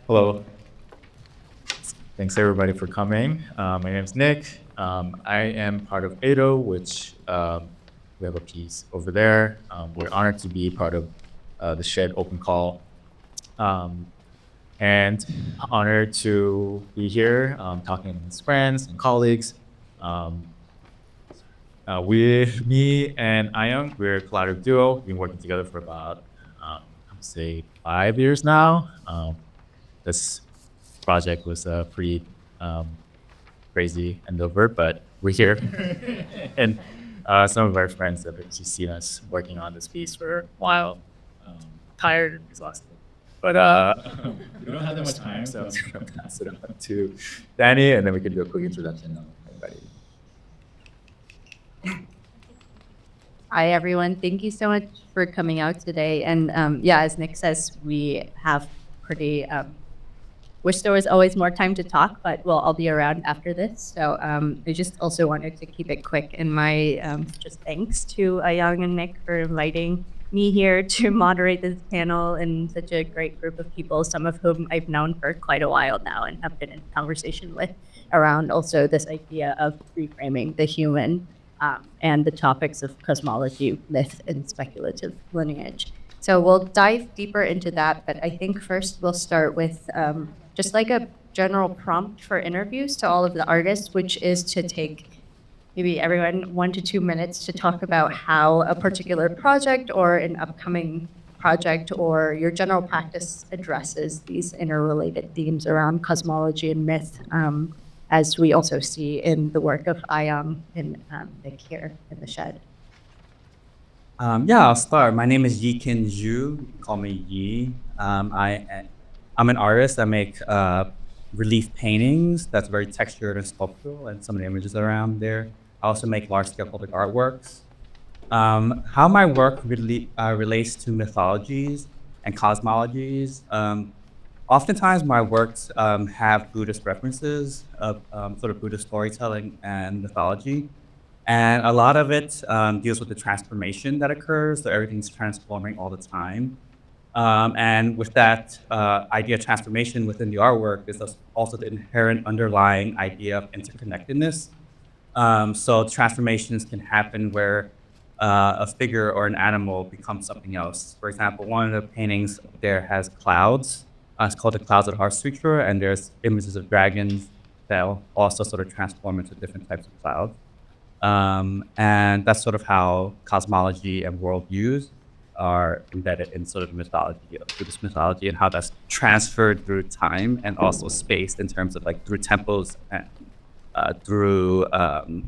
Hello. Thanks everybody for coming. My name is Nick. I am part of AYDO, which we have a piece over there. We're honored to be part of the Shed Open Call, and honored to be here talking with friends and colleagues. Me and Ayung, we're a collaborative duo. We've been working together for about, I would say, 5 years now. This project was pretty crazy endeavor, but we're here. And some of our friends have actually seen us working on this piece for a while. Tired and exhausted. But we don't have that much time, so I'm going to pass it on to Danny, and then we can do a quick introduction of everybody. Hi, everyone. Thank you so much for coming out today. And yeah, as Nick says, we have pretty, wish there was always more time to talk, but we'll all be around after this. So I just also wanted to keep it quick in my just thanks to Ayang and Nick for inviting me here to moderate this panel and such a great group of people, some of whom I've known for quite a while now and have been in conversation with around also this idea of reframing the human and the topics of cosmology, myth, and speculative lineage. So we'll dive deeper into that, but I think first we'll start with just like a general prompt for interviews to all of the artists, which is to take maybe everyone 1 to 2 minutes to talk about how a particular project or an upcoming project or your general practice addresses these interrelated themes around cosmology and myth, as we also see in the work of Ayang and Nick here in the Shed. Yeah, I'll start. My name is Yeqin Zhu. Call me Yi. I'm an artist. I make relief paintings that's very textured and sculptural, and some of the images around there. I also make large-scale public artworks. How my work really relates to mythologies and cosmologies. Oftentimes, my works have Buddhist references of sort of Buddhist storytelling and mythology. And a lot of it deals with the transformation that occurs, so everything's transforming all the time. And with that idea of transformation within the artwork is also the inherent underlying idea of interconnectedness. So transformations can happen where a figure or an animal becomes something else. For example, one of the paintings there has clouds. It's called the Clouds of Heart Sutra, and there's images of dragons that also sort of transform into different types of clouds. And that's sort of how cosmology and worldviews are embedded in sort of mythology, Buddhist mythology, and how that's transferred through time and also space in terms of like through temples and through, I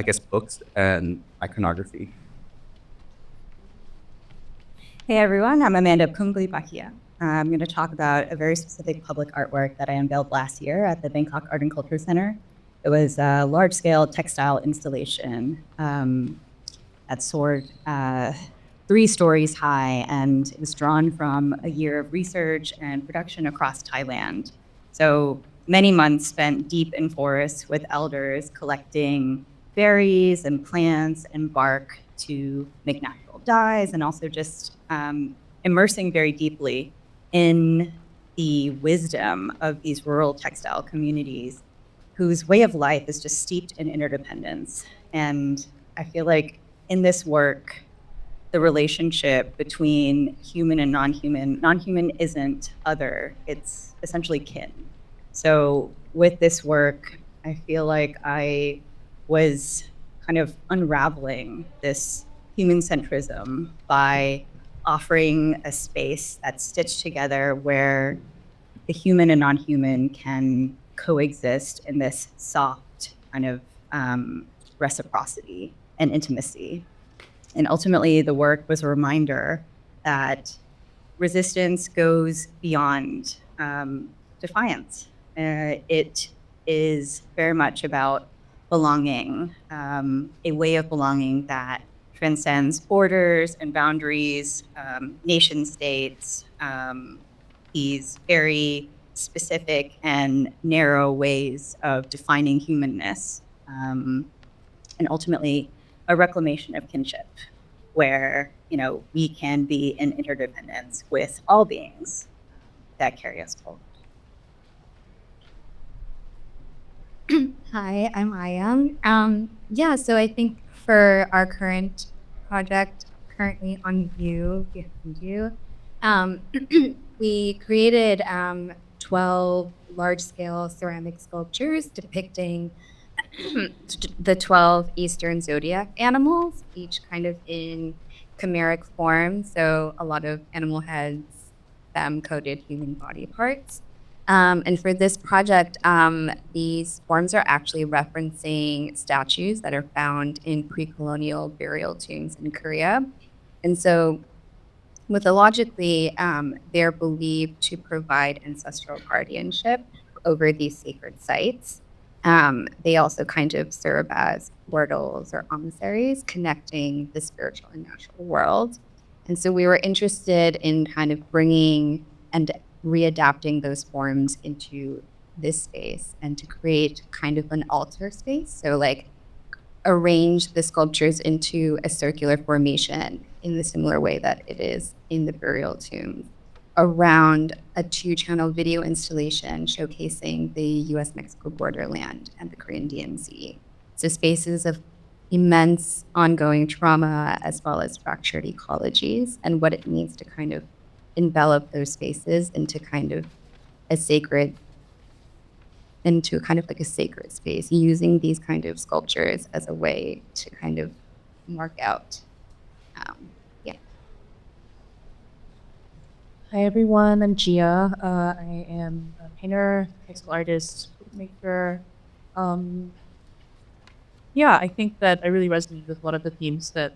guess, books and iconography. Hey everyone, I'm Amanda Phingbodhipakkiya. I'm going to talk about a very specific public artwork that I unveiled last year at the Bangkok Art and Culture Center. It was a large-scale textile installation that soared 3 stories high, and it was drawn from a year of research and production across Thailand. So many months spent deep in forests with elders collecting berries and plants and bark to make natural dyes, and also just immersing very deeply in the wisdom of these rural textile communities whose way of life is just steeped in interdependence. And I feel like in this work, the relationship between human and non-human isn't other, it's essentially kin. So with this work, I feel like I was kind of unraveling this human centrism by offering a space that's stitched together where the human and non-human can coexist in this soft kind of reciprocity and intimacy. And ultimately, the work was a reminder that resistance goes beyond defiance. It is very much about belonging, a way of belonging that transcends borders and boundaries, nation states, these very specific and narrow ways of defining humanness, and ultimately a reclamation of kinship, where we can be in interdependence with all beings. that carry us forward. Hi, I'm Ayang. Yeah, so I think for our current project, currently on view, Yeqin Zhu, we created 12 large-scale ceramic sculptures depicting the 12 Eastern zodiac animals, each kind of in chimeric form. So a lot of animal heads, femme-coded human body parts. And for this project, these forms are actually referencing statues that are found in pre-colonial burial tombs in Korea. And so mythologically, they're believed to provide ancestral guardianship over these sacred sites. They also kind of serve as portals or emissaries connecting the spiritual and natural world. And so we were interested in kind of bringing and readapting those forms into this space and to create kind of an altar space. So like arrange the sculptures into a circular formation in the similar way that it is in the burial tombs around a 2-channel video installation showcasing the US-Mexico borderland and the Korean DMZ. So spaces of immense ongoing trauma as well as fractured ecologies and what it means to kind of envelop those spaces into kind of a sacred like a sacred space, using these kind of sculptures as a way to kind of mark out. Yeah. Hi everyone, I'm Jia. I am a painter, textile artist, maker. Yeah, I think that I really resonated with a lot of the themes that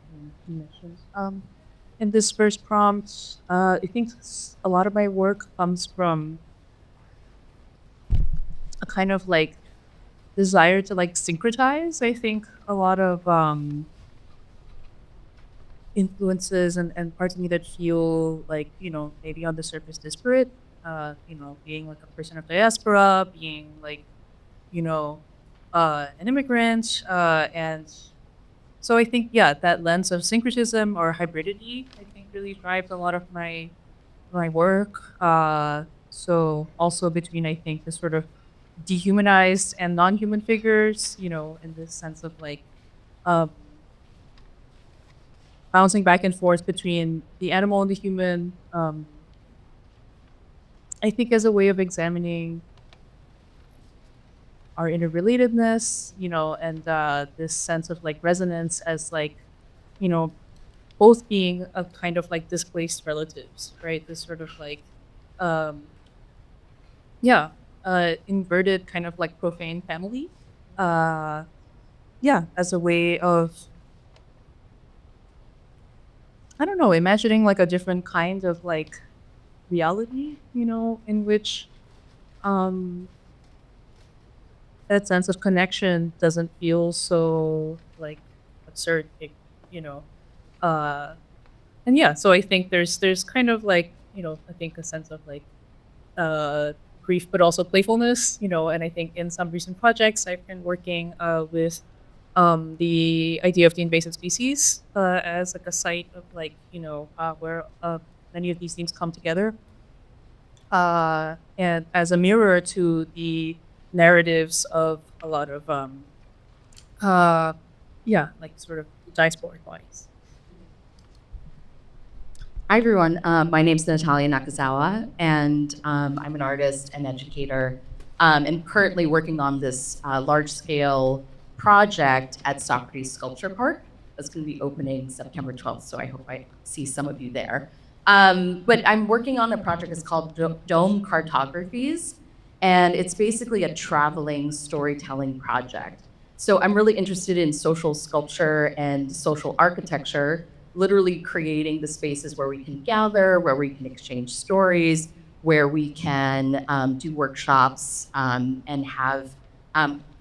you mentioned. In this first prompt, I think a lot of my work comes from a kind of like desire to like syncretize. I think a lot of influences and parts of me that feel like, you know, maybe on the surface disparate, you know, being like a person of diaspora, being like, you know, an immigrant, and so I think, yeah, that lens of syncretism or hybridity, I think really drives a lot of my work. So also between, I think, the sort of dehumanized and non-human figures, you know, in this sense of like, bouncing back and forth between the animal and the human, I think as a way of examining our interrelatedness, you know, and this sense of like resonance as like, you know, both being a kind of like displaced relatives, right? This sort of like, inverted kind of like profane family. Yeah, as a way of, I don't know, imagining like a different kind of like reality, you know, in which that sense of connection doesn't feel so like absurd, you know. And yeah, so I think there's kind of like, you know, I think a sense of like grief, but also playfulness, you know. And I think in some recent projects I've been working with the idea of the invasive species as like a site of like, you know, where many of these themes come together, and as a mirror to the narratives of a lot of like sort of diasporic bodies. Hi, everyone. My name is Natalia Nakazawa, and I'm an artist and educator, and currently working on this large-scale project at Socrates Sculpture Park. That's going to be opening September 12th, so I hope I see some of you there. But I'm working on a project that's called Dome Cartographies, and it's basically a traveling storytelling project. So I'm really interested in social sculpture and social architecture, literally creating the spaces where we can gather, where we can exchange stories, where we can do workshops and have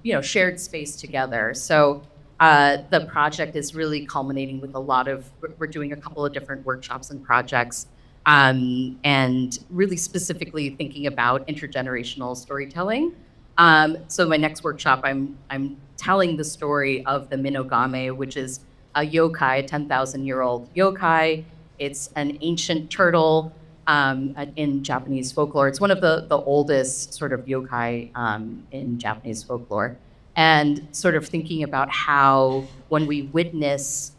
you know, shared space together. So the project is really culminating with a lot of, we're doing a couple of different workshops and projects, and really specifically thinking about intergenerational storytelling. So my next workshop, I'm telling the story of the Minogame, which is a yokai, a 10,000-year-old yokai. It's an ancient turtle in Japanese folklore. It's one of the oldest sort of yokai in Japanese folklore. And sort of thinking about how when we witness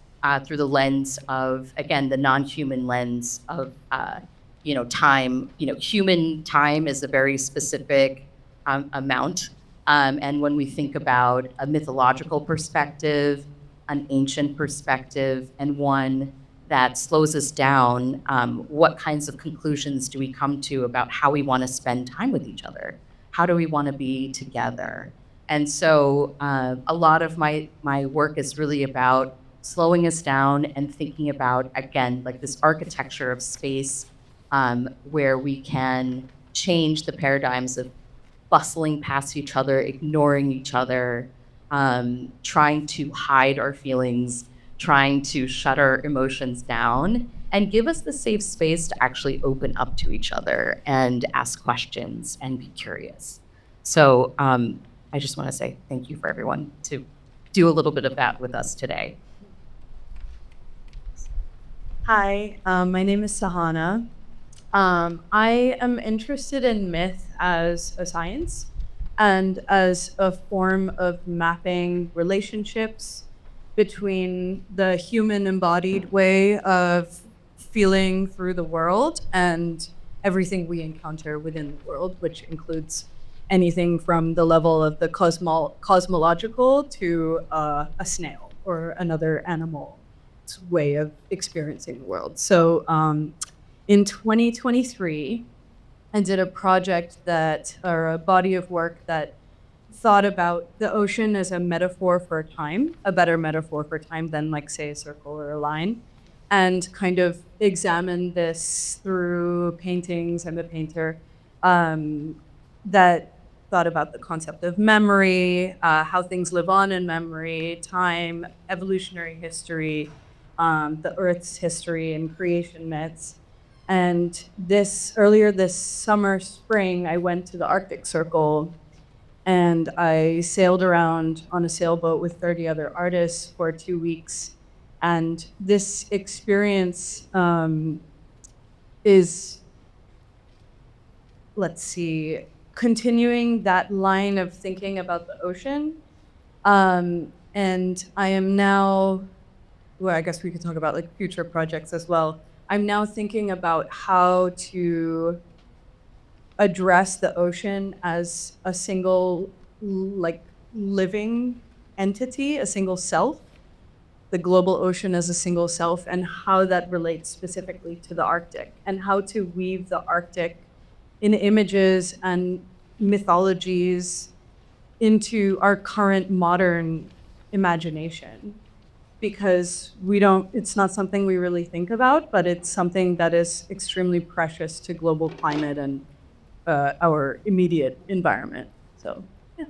through the lens of, again, the non-human lens of, time, human time is a very specific amount. And when we think about a mythological perspective, an ancient perspective, and one that slows us down, what kinds of conclusions do we come to about how we want to spend time with each other? How do we want to be together? And so a lot of my work is really about slowing us down and thinking about, again, like this architecture of space where we can change the paradigms of bustling past each other, ignoring each other, trying to hide our feelings, trying to shut our emotions down, and give us the safe space to actually open up to each other and ask questions and be curious. So I just want to say thank you for everyone to do a little bit of that with us today. Hi, my name is Sahana. I am interested in myth as a science and as a form of mapping relationships between the human embodied way of feeling through the world and everything we encounter within the world, which includes anything from the level of the cosmological to a snail or another animal's way of experiencing the world. So in 2023, I did a project or a body of work that thought about the ocean as a metaphor for time, a better metaphor for time than, like, say, a circle or a line, and kind of examined this through paintings. I'm a painter that thought about the concept of memory, how things live on in memory, time, evolutionary history, the Earth's history, and creation myths. And earlier this spring, I went to the Arctic Circle and I sailed around on a sailboat with 30 other artists for 2 weeks. And this experience is, continuing that line of thinking about the ocean. And I am now, well, I guess we could talk about like future projects as well. I'm now thinking about how to address the ocean as a single, like, living entity, a single self, the global ocean as a single self, and how that relates specifically to the Arctic, and how to weave the Arctic in images and mythologies into our current modern imagination. Because it's not something we really think about, but it's something that is extremely precious to global climate and our immediate environment. So, yeah.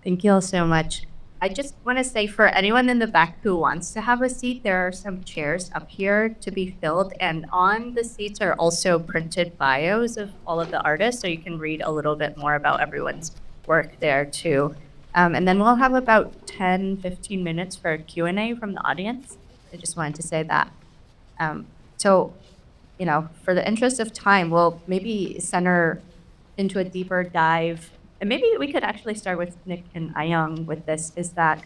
Thank you all so much. I just want to say, for anyone in the back who wants to have a seat, there are some chairs up here to be filled, and on the seats are also printed bios of all of the artists, so you can read a little bit more about everyone's work there too. And then we'll have about 10, 15 minutes for a Q&A from the audience. I just wanted to say that. So, for the interest of time, we'll maybe center into a deeper dive. And maybe we could actually start with Nick and Ayung with this, is that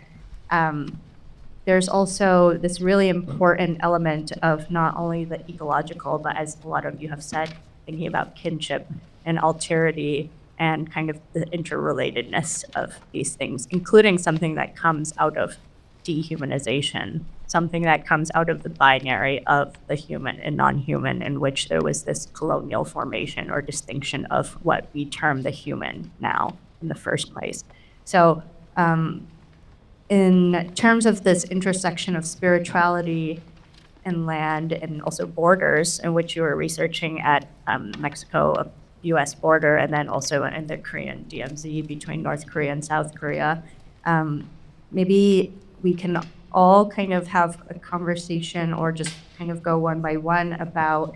there's also this really important element of not only the ecological, but as a lot of you have said, thinking about kinship and alterity and kind of the interrelatedness of these things, including something that comes out of dehumanization, something that comes out of the binary of the human and non-human, in which there was this colonial formation or distinction of what we term the human now in the first place. So in terms of this intersection of spirituality and land and also borders, in which you were researching at Mexico, US border, and then also in the Korean DMZ between North Korea and South Korea. Maybe we can all kind of have a conversation or just kind of go one by one about,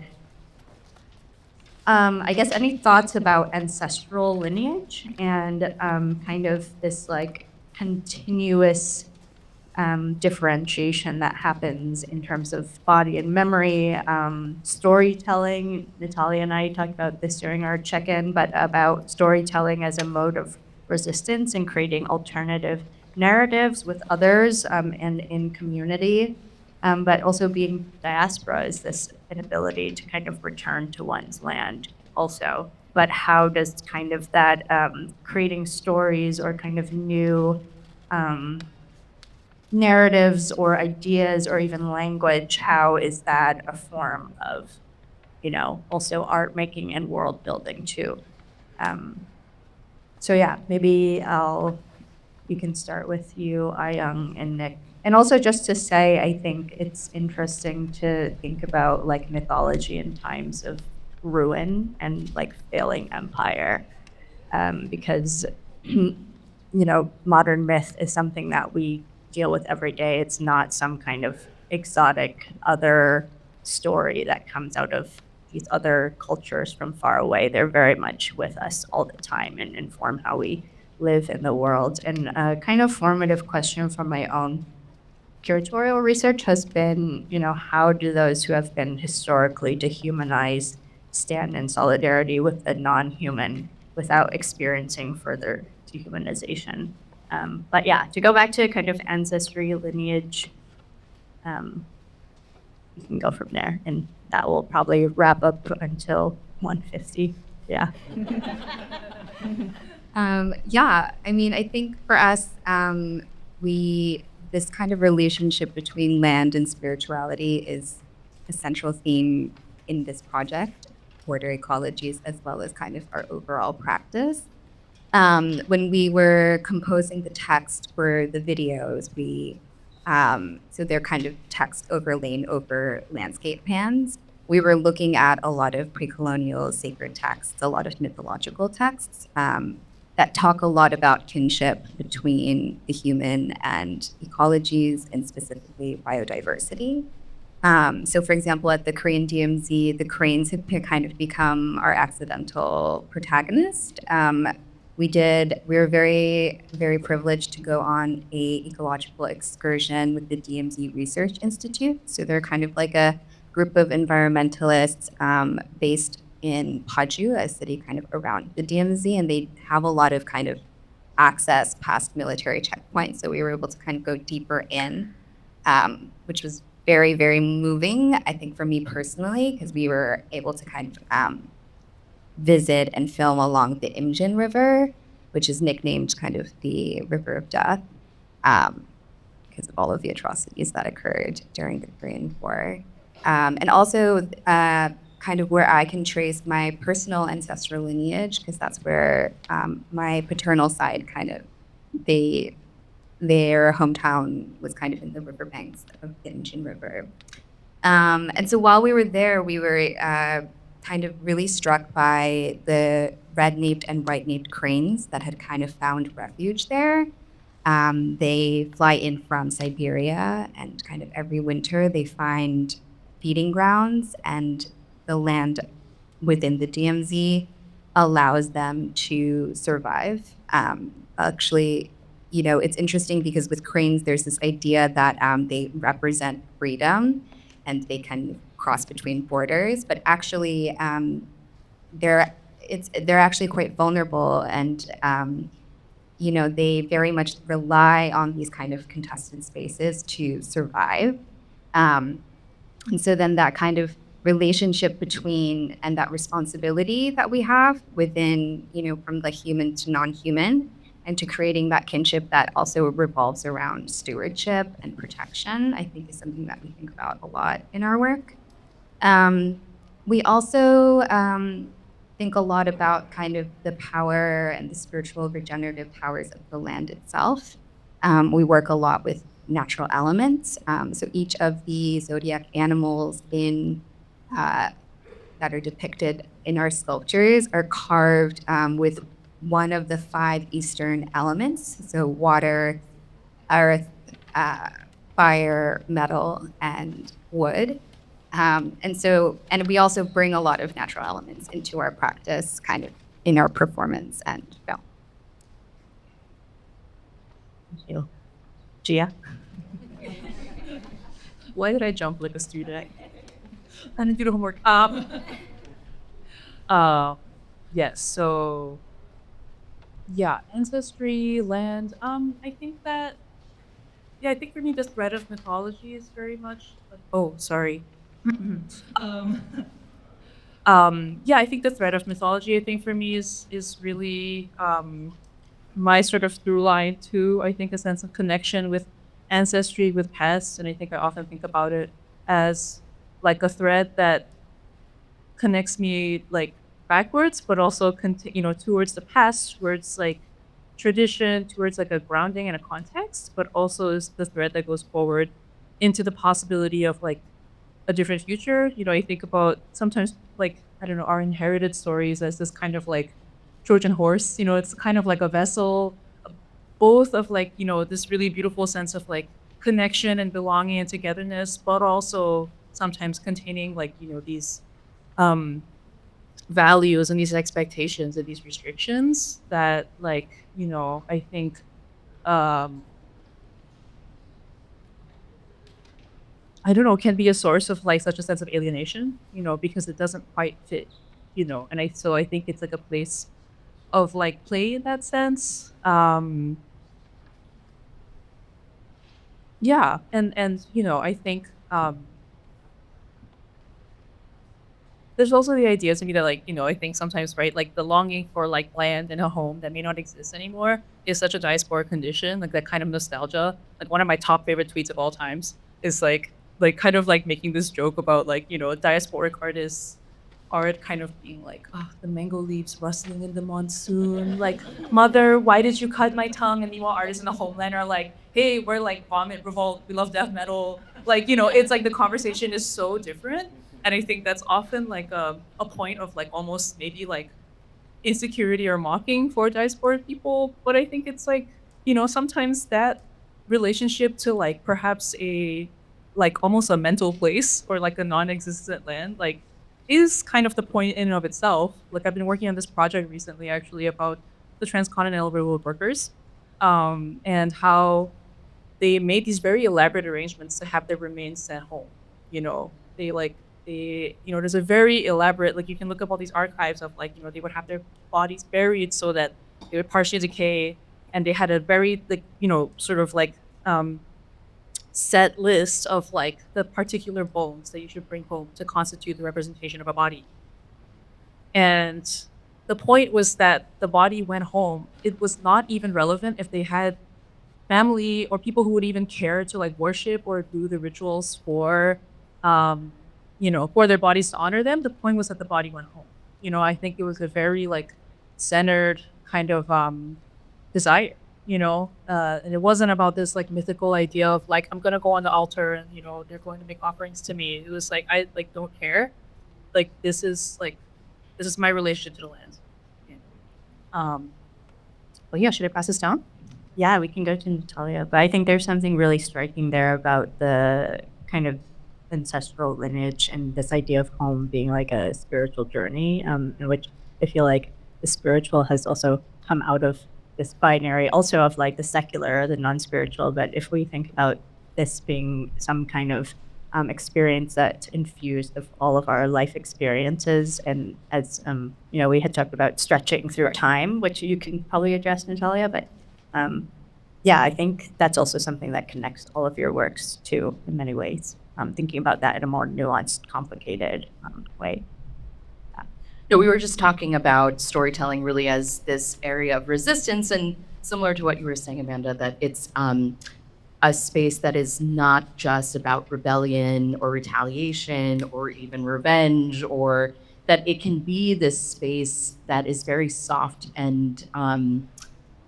I guess, any thoughts about ancestral lineage and kind of this like continuous differentiation that happens in terms of body and memory, storytelling. Natalia and I talked about this during our check-in, but about storytelling as a mode of resistance and creating alternative narratives with others and in community. But also being diaspora is this inability to kind of return to one's land also. But how does kind of that creating stories or kind of new narratives or ideas or even language, how is that a form of, also art making and world building too? So yeah, maybe you can start with you, Ayang and Nick. And also just to say, I think it's interesting to think about like mythology in times of ruin and like failing empire, because modern myth is something that we deal with every day. It's not some kind of exotic other story that comes out of these other cultures from far away. They're very much with us all the time and inform how we live in the world. And a kind of formative question from my own curatorial research has been, how do those who have been historically dehumanized stand in solidarity with the non-human without experiencing further dehumanization? But yeah, to go back to kind of ancestry, lineage, you can go from there, and that will probably wrap up until 1:50. Yeah. Yeah, I mean, I think for us, this kind of relationship between land and spirituality is a central theme in this project, border ecologies, as well as kind of our overall practice. When we were composing the text for the videos, so they're kind of text overlain over landscape pans. We were looking at a lot of pre-colonial sacred texts, a lot of mythological texts that talk a lot about kinship between the human and ecologies, and specifically biodiversity. So for example, at the Korean DMZ, the cranes have kind of become our accidental protagonist. We were very, very privileged to go on a ecological excursion with the DMZ Research Institute. So they're kind of like a group of environmentalists based in Paju, a city kind of around the DMZ, and they have a lot of kind of access past military checkpoints. So we were able to kind of go deeper in, which was very, very moving, I think, for me personally, because we were able to kind of visit and film along the Imjin River, which is nicknamed kind of the River of Death, because of all of the atrocities that occurred during the Korean War. And also kind of where I can trace my personal ancestral lineage, because that's where my paternal side kind of, their hometown was kind of in the riverbanks of the Imjin River. And so while we were there, we were kind of really struck by the red-naped and white-naped cranes that had kind of found refuge there. They fly in from Siberia, and kind of every winter they find feeding grounds, and the land within the DMZ allows them to survive. Actually, it's interesting because with cranes, there's this idea that they represent freedom and they can cross between borders, but actually they're actually quite vulnerable, and they very much rely on these kind of contested spaces to survive. And so then that kind of relationship between and that responsibility that we have within, from the human to non-human, and to creating that kinship that also revolves around stewardship and protection, I think is something that we think about a lot in our work. We also think a lot about kind of the power and the spiritual regenerative powers of the land itself. We work a lot with natural elements. So each of the zodiac animals that are depicted in our sculptures are carved with one of the 5 Eastern elements, so water, earth, fire, metal, and wood. And we also bring a lot of natural elements into our practice, kind of in our performance and film. Thank you. Jia? Why did I jump like a student? I didn't do the homework. Yes. So, yeah, ancestry, land. I think that. Yeah, I think for me the thread of mythology is very much. Oh, sorry. um, yeah, I think the thread of mythology. I think for me is really my sort of through line too. I think a sense of connection with ancestry, with past, and I think I often think about it as like a thread that connects me like backwards, but also towards the past, towards like tradition, towards like a grounding and a context, but also is the thread that goes forward into the possibility of like a different future. I think about sometimes like I don't know our inherited stories as this kind of like Trojan horse. It's kind of like a vessel, both of like this really beautiful sense of like connection and belonging and togetherness, but also sometimes containing like these um values and these expectations and these restrictions that like I think um I don't know, can be a source of like such a sense of alienation, because it doesn't quite fit, and I think it's like a place of like play in that sense. Yeah, and I think there's also the idea to me that like I think sometimes, right, like the longing for like land and a home that may not exist anymore is such a diasporic condition, like that kind of nostalgia. Like one of my top favorite tweets of all times is like kind of like making this joke about like diasporic artists art kind of being like, oh, the mango leaves rustling in the monsoon, like, mother, why did you cut my tongue? And meanwhile artists in the homeland are like, hey, we're like vomit revolt, we love death metal, like it's like the conversation is so different. And I think that's often like a point of like almost maybe like insecurity or mocking for diasporic people. But I think it's like, sometimes that relationship to like perhaps a like almost a mental place or like a non-existent land, like is kind of the point in and of itself. Like I've been working on this project recently actually about the transcontinental railroad workers, and how they made these very elaborate arrangements to have their remains sent home. They like there's a very elaborate, like you can look up all these archives of like they would have their bodies buried so that they would partially decay, and they had a very like sort of like set list of like the particular bones that you should bring home to constitute the representation of a body. And the point was that the body went home. It was not even relevant if they had family or people who would even care to like worship or do the rituals for for their bodies to honor them. The point was that the body went home. I think it was a very like centered kind of desire, and it wasn't about this like mythical idea of like I'm gonna go on the altar and they're going to make offerings to me. It was like I like don't care. Like this is my relationship to the land. But yeah, should I pass this down? Yeah, we can go to Natalia, but I think there's something really striking there about the kind of ancestral lineage and this idea of home being like a spiritual journey, in which I feel like the spiritual has also come out of this binary, also of like the secular, the non-spiritual. But if we think about this being some kind of experience that infused of all of our life experiences, and as we had talked about stretching through time, which you can probably address, Natalia, but yeah, I think that's also something that connects all of your works too, in many ways. Thinking about that in a more nuanced, complicated way. No, we were just talking about storytelling really as this area of resistance, and similar to what you were saying, Amanda, that it's a space that is not just about rebellion or retaliation or even revenge, or that it can be this space that is very soft and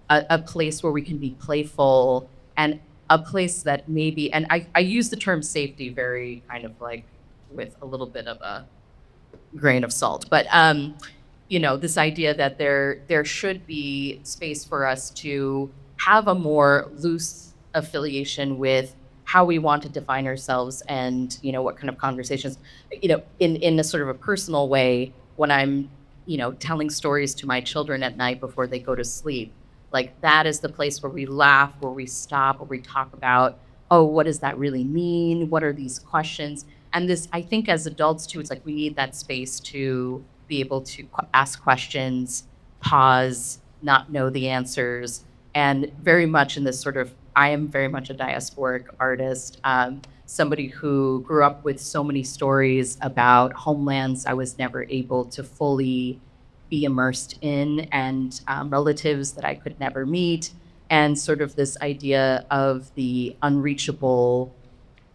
a place where we can be playful, and a place that maybe, and I use the term safety very kind of like with a little bit of a grain of salt, but this idea that there should be space for us to have a more loose affiliation with how we want to define ourselves, and what kind of conversations, in a sort of a personal way, when I'm telling stories to my children at night before they go to sleep. Like that is the place where we laugh, where we stop, where we talk about oh, what does that really mean? What are these questions? And this, I think as adults too, it's like we need that space to be able to ask questions, pause, not know the answers, and very much in this sort of, I am very much a diasporic artist, somebody who grew up with so many stories about homelands I was never able to fully be immersed in, and relatives that I could never meet, and sort of this idea of the unreachable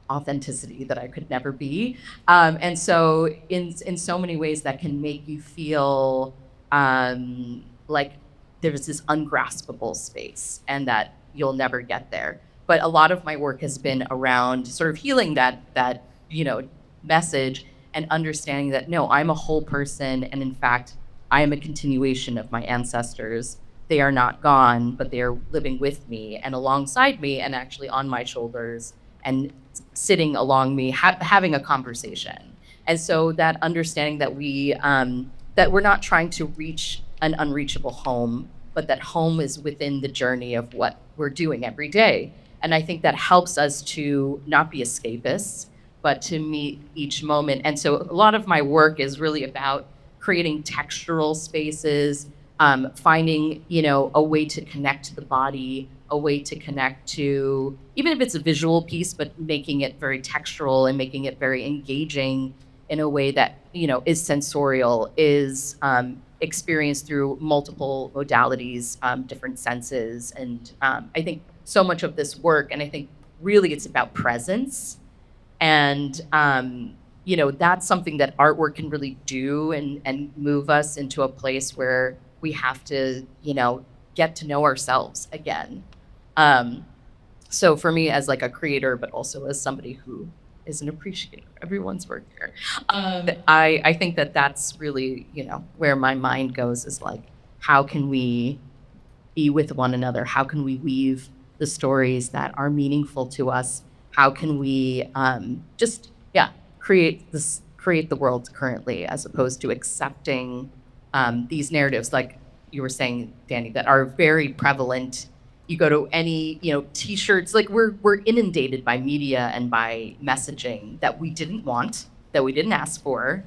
authenticity that I could never be. And so in so many ways that can make you feel like there's this ungraspable space and that you'll never get there. But a lot of my work has been around sort of healing that message and understanding that no, I'm a whole person, and in fact, I am a continuation of my ancestors. They are not gone, but they are living with me and alongside me, and actually on my shoulders and sitting along me, having a conversation. And so that understanding that we're not trying to reach an unreachable home, but that home is within the journey of what we're doing every day. And I think that helps us to not be escapists, but to meet each moment. And so a lot of my work is really about creating textural spaces, finding, a way to connect to the body, a way to connect to, even if it's a visual piece, but making it very textural and making it very engaging in a way that, is sensorial, is experienced through multiple modalities, different senses. And I think so much of this work, and I think really it's about presence. And, that's something that artwork can really do and move us into a place where we have to, get to know ourselves again. So for me as like a creator, but also as somebody who is an appreciator of everyone's work here, I think that that's really, where my mind goes, is like, how can we be with one another? How can we weave the stories that are meaningful to us? How can we create the world currently, as opposed to accepting these narratives, like you were saying, Danny, that are very prevalent. You go to any, T-shirts, like we're inundated by media and by messaging that we didn't want, that we didn't ask for.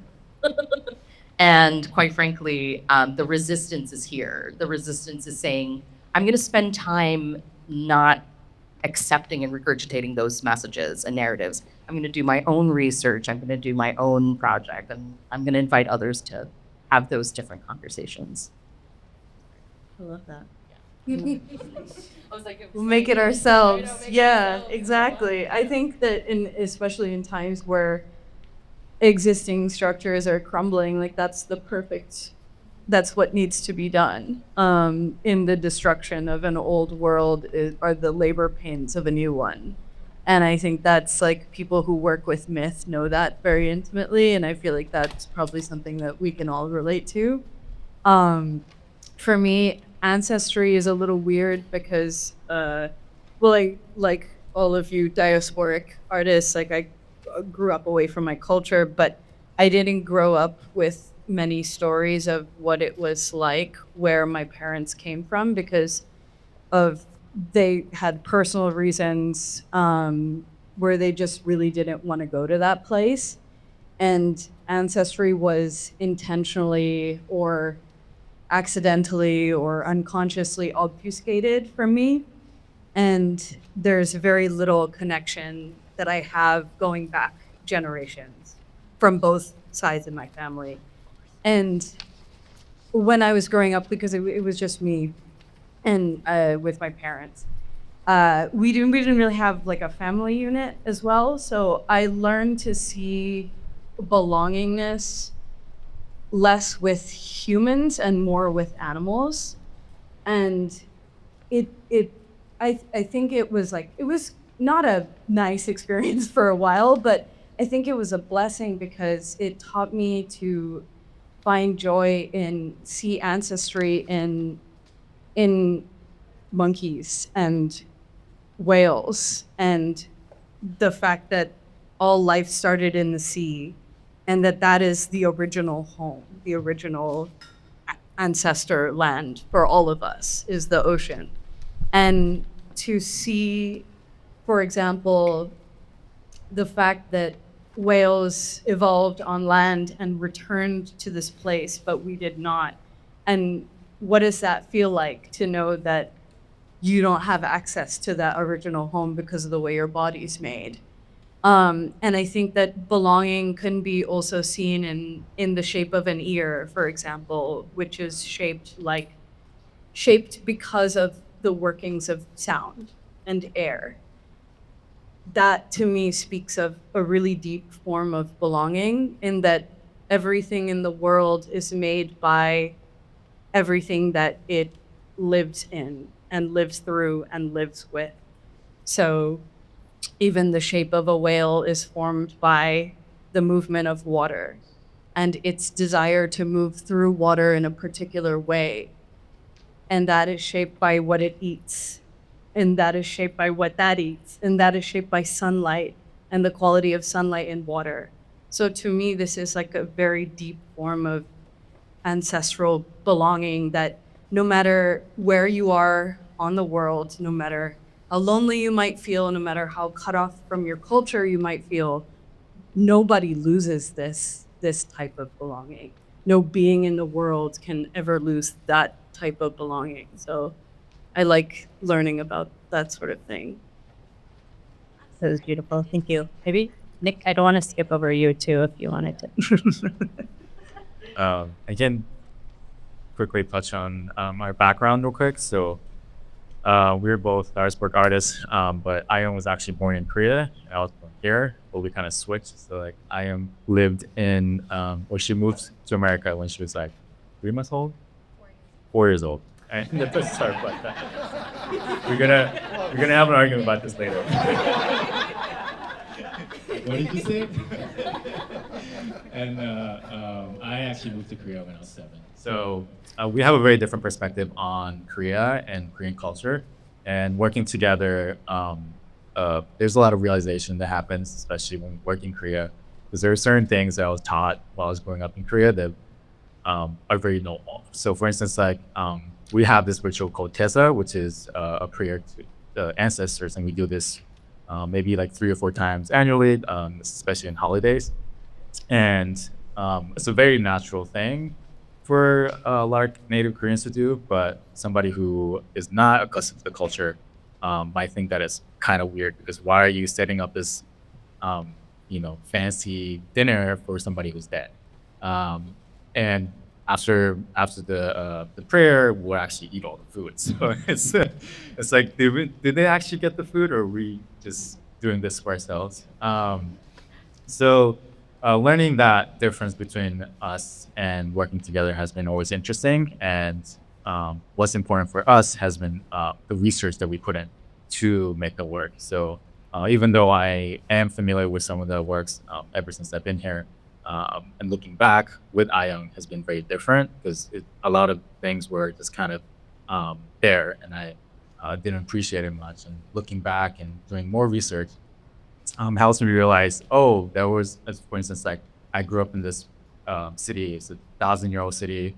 And quite frankly, the resistance is here. The resistance is saying, I'm going to spend time not accepting and regurgitating those messages and narratives. I'm going to do my own research. I'm going to do my own project, and I'm going to invite others to have those different conversations. I love that. I was like, We'll make it ourselves. Yeah, exactly. I think that especially in times where existing structures are crumbling, like that's what needs to be done. In the destruction of an old world are the labor pains of a new one. And I think that's like, people who work with myth know that very intimately, and I feel like that's probably something that we can all relate to. For me, ancestry is a little weird because, like all of you diasporic artists, like I grew up away from my culture, but I didn't grow up with many stories of what it was like where my parents came from, because they had personal reasons where they just really didn't want to go to that place. And ancestry was intentionally or accidentally or unconsciously obfuscated from me. And there's very little connection that I have going back generations from both sides of my family. And when I was growing up, because it was just me and with my parents, we didn't really have like a family unit as well. So I learned to see belongingness less with humans and more with animals. And I think it was not a nice experience for a while, but I think it was a blessing because it taught me to find joy in see ancestry in monkeys and whales, and the fact that all life started in the sea, and that is the original home, the original ancestor land for all of us is the ocean. And to see for example, the fact that whales evolved on land and returned to this place, but we did not. And what does that feel like to know that you don't have access to that original home because of the way your body's made? And I think that belonging can be also seen in the shape of an ear, for example, which is shaped because of the workings of sound and air. That to me speaks of a really deep form of belonging, in that everything in the world is made by everything that it lives in and lives through and lives with. So even the shape of a whale is formed by the movement of water and its desire to move through water in a particular way. And that is shaped by what it eats. And that is shaped by what that eats. And that is shaped by sunlight and the quality of sunlight in water. So to me, this is like a very deep form of ancestral belonging, that no matter where you are on the world, no matter how lonely you might feel, no matter how cut off from your culture you might feel, nobody loses this type of belonging. No being in the world can ever lose that type of belonging. So I like learning about that sort of thing. That was beautiful. Thank you. Maybe, Nick, I don't want to skip over you too if you wanted to. I can quickly touch on our background real quick. So we're both diasporic artists, but Ion was actually born in Korea, and I was born here, but we kind of switched. So like Ion lived in, or she moved to America when she was like 3 months old? 4 years old. And sorry about that. We're gonna have an argument about this later. What did you say? And I actually moved to Korea when I was 7. So we have a very different perspective on Korea and Korean culture. And working together, there's a lot of realization that happens, especially when we work in Korea, because there are certain things that I was taught while I was growing up in Korea that are very normal. So for instance, like we have this ritual called Tesa, which is a prayer to the ancestors, and we do this maybe like 3 or 4 times annually, especially in holidays. And it's a very natural thing for a lot of native Koreans to do, but somebody who is not accustomed to the culture might think that it's kind of weird, because why are you setting up this, fancy dinner for somebody who's dead? And after the prayer, we'll actually eat all the food. So it's like, did they actually get the food, or are we just doing this for ourselves? So learning that difference between us and working together has been always interesting. And what's important for us has been the research that we put in to make the work. So even though I am familiar with some of the works ever since I've been here, and looking back with Ion has been very different, because a lot of things were just kind of there, and I didn't appreciate it much. And looking back and doing more research helps me realize, there was, for instance, like I grew up in this city. It's a 1,000-year-old city.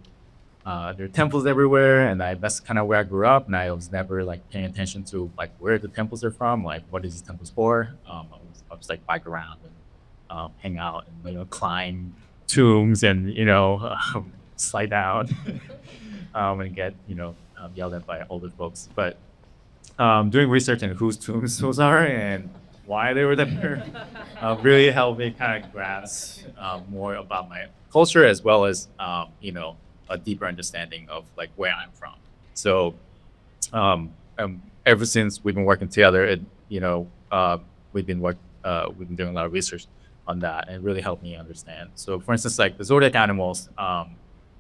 There are temples everywhere, and that's kind of where I grew up. And I was never like paying attention to like where the temples are from, like what is these temples for. I was like bike around and hang out and climb tombs and slide down and get yelled at by older folks. But doing research on whose tombs those are and why they were there really helped me kind of grasp more about my culture, as well as a deeper understanding of like where I'm from. So ever since we've been working together, we've been doing a lot of research on that, and it really helped me understand. So for instance, like the zodiac animals, I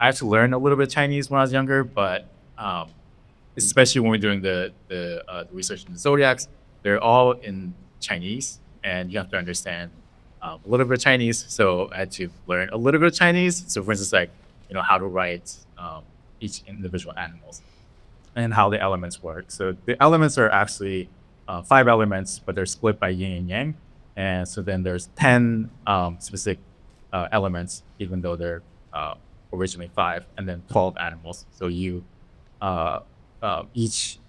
actually learned a little bit of Chinese when I was younger, but especially when we're doing the research in the zodiacs, they're all in Chinese, and you have to understand a little bit of Chinese. So I had to learn a little bit of Chinese. So for instance, like how to write each individual animals and how the elements work. So the elements are actually 5 elements, but they're split by yin and yang. And so then there's 10 specific elements, even though they're originally 5, and then 12 animals. So each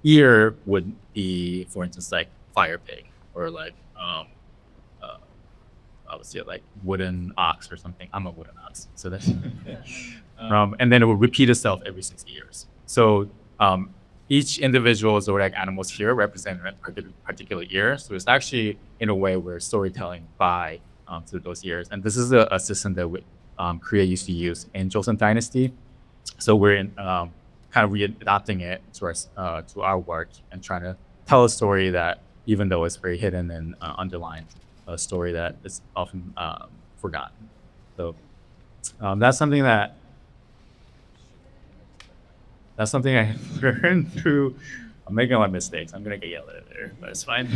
year would be, for instance, like fire pig or like I would say like wooden ox or something. I'm a wooden ox, so that's and then it will repeat itself every 60 years. So each individual zodiac animals here represent a particular year. So it's actually in a way we're storytelling by through those years. And this is a system that Korea used to use in Joseon Dynasty. So we're in, kind of readapting it to our work and trying to tell a story that, even though it's very hidden and underlined, a story that is often forgotten. So that's something I learned through. I'm making a lot of mistakes. I'm gonna get yelled at later, but it's fine.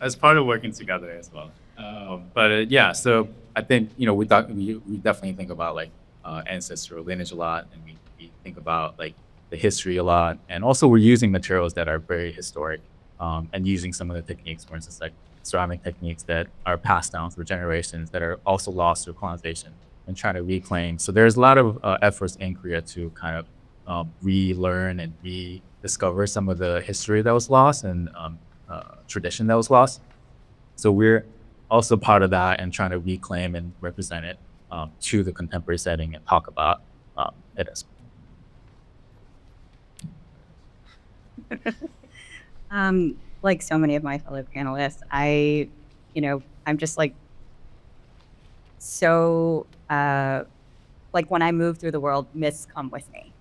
As part of working together as well. Yeah, so I think we definitely think about like ancestral lineage a lot, and we think about like the history a lot, and also we're using materials that are very historic, and using some of the techniques, for instance, like ceramic techniques that are passed down through generations that are also lost through colonization, and trying to reclaim. So there's a lot of efforts in Korea to kind of relearn and rediscover some of the history that was lost and tradition that was lost. So we're also part of that and trying to reclaim and represent it to the contemporary setting and talk about it as Like so many of my fellow panelists, I'm just like so like when I move through the world, myths come with me.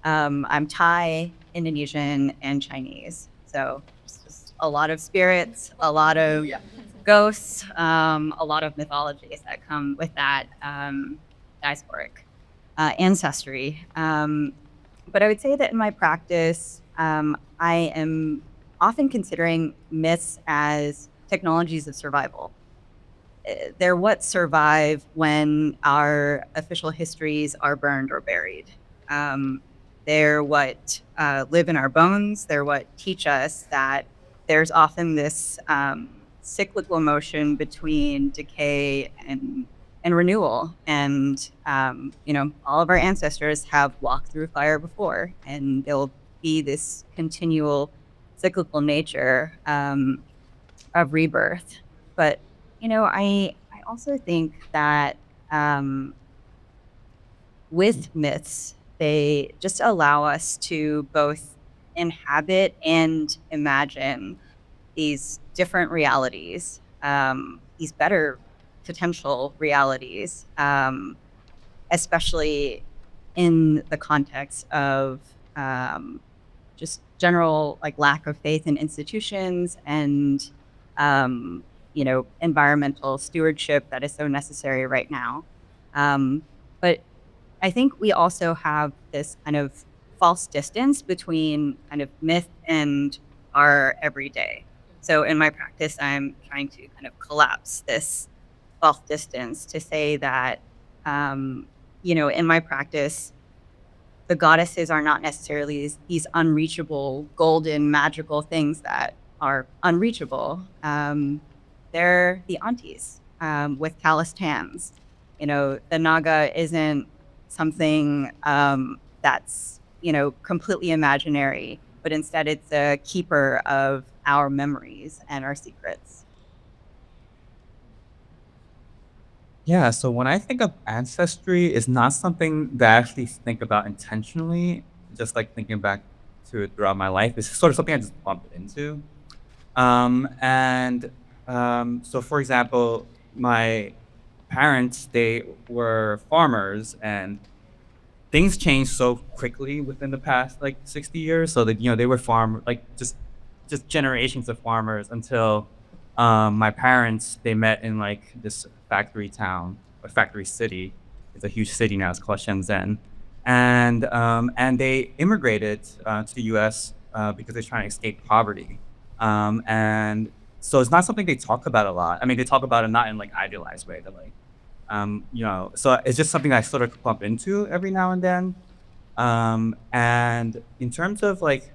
I'm Thai, Indonesian, and Chinese, so it's just a lot of spirits, a lot of ghosts, a lot of mythologies that come with that diasporic ancestry. But I would say that in my practice, I am often considering myths as technologies of survival. They're what survive when our official histories are burned or buried. They're what live in our bones. They're what teach us that there's often this cyclical motion between decay and renewal. And, all of our ancestors have walked through fire before, and there'll be this continual cyclical nature of rebirth. But, I also think that with myths, they just allow us to both inhabit and imagine these different realities, these better potential realities, especially in the context of just general like lack of faith in institutions and environmental stewardship that is so necessary right now. But I think we also have this kind of false distance between kind of myth and our everyday. So in my practice, I'm trying to kind of collapse this false distance to say that, in my practice, the goddesses are not necessarily these unreachable, golden, magical things that are unreachable. They're the aunties with calloused hands. The Naga isn't something that's, completely imaginary, but instead it's a keeper of our memories and our secrets. Yeah, so when I think of ancestry, it's not something that I actually think about intentionally, just like thinking back to it throughout my life. It's sort of something I just bumped into. So for example, my parents, they were farmers, and things changed so quickly within the past like 60 years. So that, they were just generations of farmers until my parents, they met in like this factory town or factory city. It's a huge city now. It's called Shenzhen, and they immigrated to the U.S. Because they're trying to escape poverty. And so it's not something they talk about a lot. I mean, they talk about it not in like idealized way, but like, so it's just something I sort of bump into every now and then. And in terms of like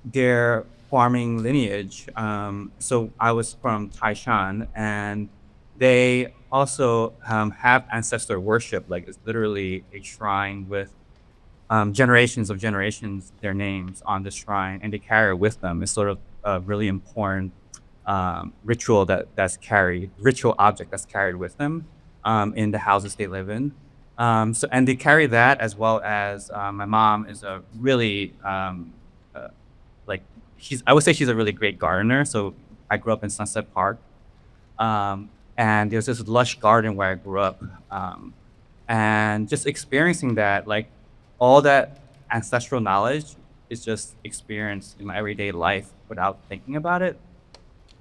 their farming lineage, so I was from Taishan, and they also have ancestor worship. Like it's literally a shrine with generations of generations, their names on the shrine, and they carry it with them. It's sort of a really important ritual object that's carried with them in the houses they live in. And they carry that, as well as my mom is a really like I would say she's a really great gardener. So I grew up in Sunset Park, and there's this lush garden where I grew up, and just experiencing that, like all that ancestral knowledge is just experienced in my everyday life without thinking about it.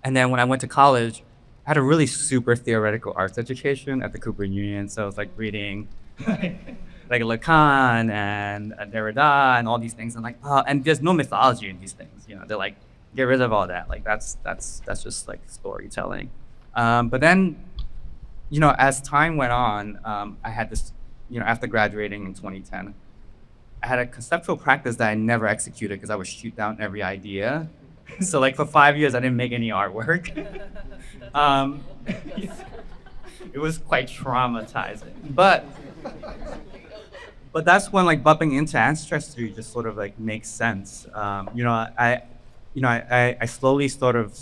And then when I went to college, I had a really super theoretical arts education at the Cooper Union. So I was like reading like Lacan and Derrida and all these things. And like, and there's no mythology in these things. You know, they're like, get rid of all that. Like that's just like storytelling. But then, you know, as time went on, I had this, you know, after graduating in 2010, I had a conceptual practice that I never executed because I would shoot down every idea. So like for 5 years, I didn't make any artwork. It was quite traumatizing. But that's when like bumping into ancestry just sort of like makes sense. I slowly sort of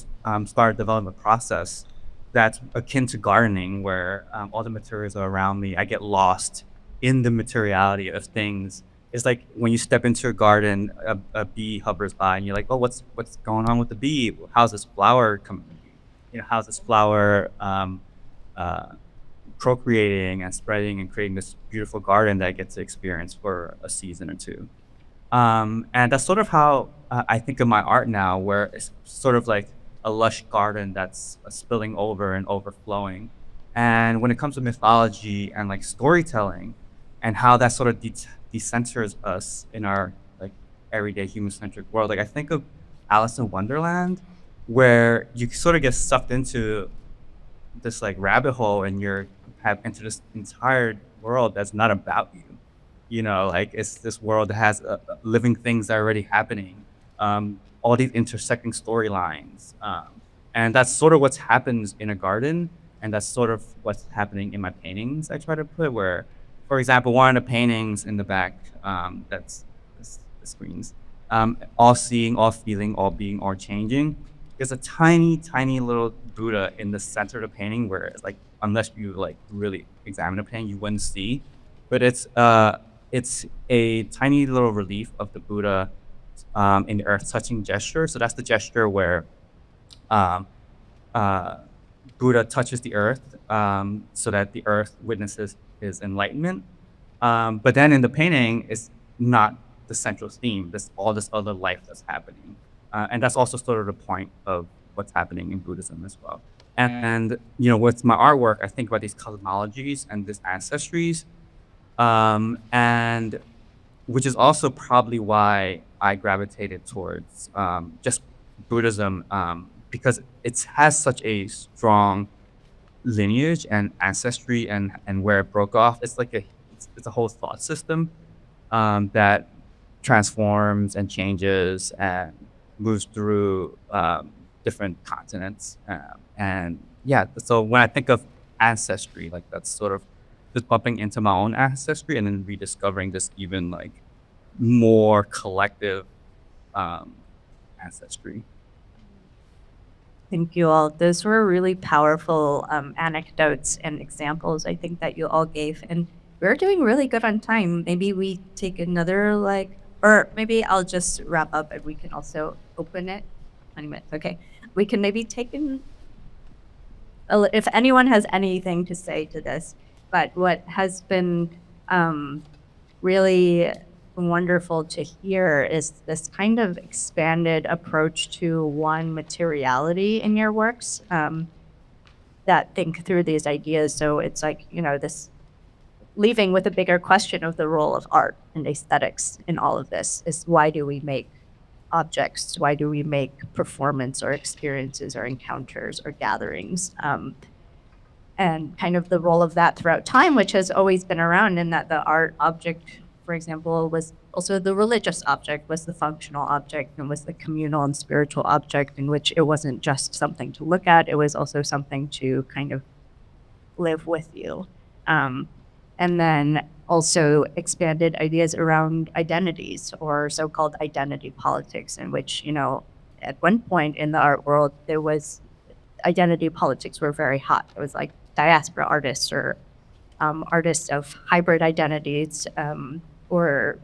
started developing a process that's akin to gardening, where all the materials are around me. I get lost in the materiality of things. It's like when you step into a garden, a bee hovers by, and you're like, "Oh, what's going on with the bee? How's this flower how's this flower procreating and spreading and creating this beautiful garden that I get to experience for a season or two?" And that's sort of how I think of my art now, where it's sort of like a lush garden that's spilling over and overflowing. And when it comes to mythology and like storytelling, and how that sort of decenters us in our like everyday human-centric world, like I think of Alice in Wonderland, where you sort of get sucked into this like rabbit hole, and you're into this entire world that's not about you. You know, like it's this world that has living things that are already happening, all these intersecting storylines, and that's sort of what happens in a garden, and that's sort of what's happening in my paintings. I try to put where, for example, one of the paintings in the back, that's the screens, all seeing, all feeling, all being, all changing. There's a tiny, tiny little Buddha in the center of the painting, where it's like, unless you like really examine the painting, you wouldn't see. But it's a tiny little relief of the Buddha in the earth touching gesture. So that's the gesture where Buddha touches the earth, so that the earth witnesses his enlightenment. But then in the painting, it's not the central theme. There's all this other life that's happening. And that's also sort of the point of what's happening in Buddhism as well. And you know, with my artwork, I think about these cosmologies and these ancestries, and which is also probably why I gravitated towards just Buddhism, because it has such a strong lineage and ancestry, and where it broke off. It's like it's a whole thought system that transforms and changes and moves through different continents. And yeah, so when I think of ancestry, like that's sort of just bumping into my own ancestry and then rediscovering this even like more collective ancestry. Thank you all. Those were really powerful anecdotes and examples, I think, that you all gave. And we're doing really good on time. Maybe we take another or maybe I'll just wrap up and we can also open it. 20 minutes, okay. We can maybe take in, if anyone has anything to say to this, but what has been really wonderful to hear is this kind of expanded approach to one materiality in your works, that think through these ideas. So it's like, you know, this leaving with a bigger question of the role of art and aesthetics in all of this is, why do we make objects? Why do we make performance or experiences or encounters or gatherings? And kind of the role of that throughout time, which has always been around, in that the art object, for example, was also the religious object, was the functional object, and was the communal and spiritual object, in which it wasn't just something to look at, it was also something to kind of live with you. And then also expanded ideas around identities, or so-called identity politics, in which, you know, at one point in the art world, there was identity politics were very hot. It was like diaspora artists or artists of hybrid identities, or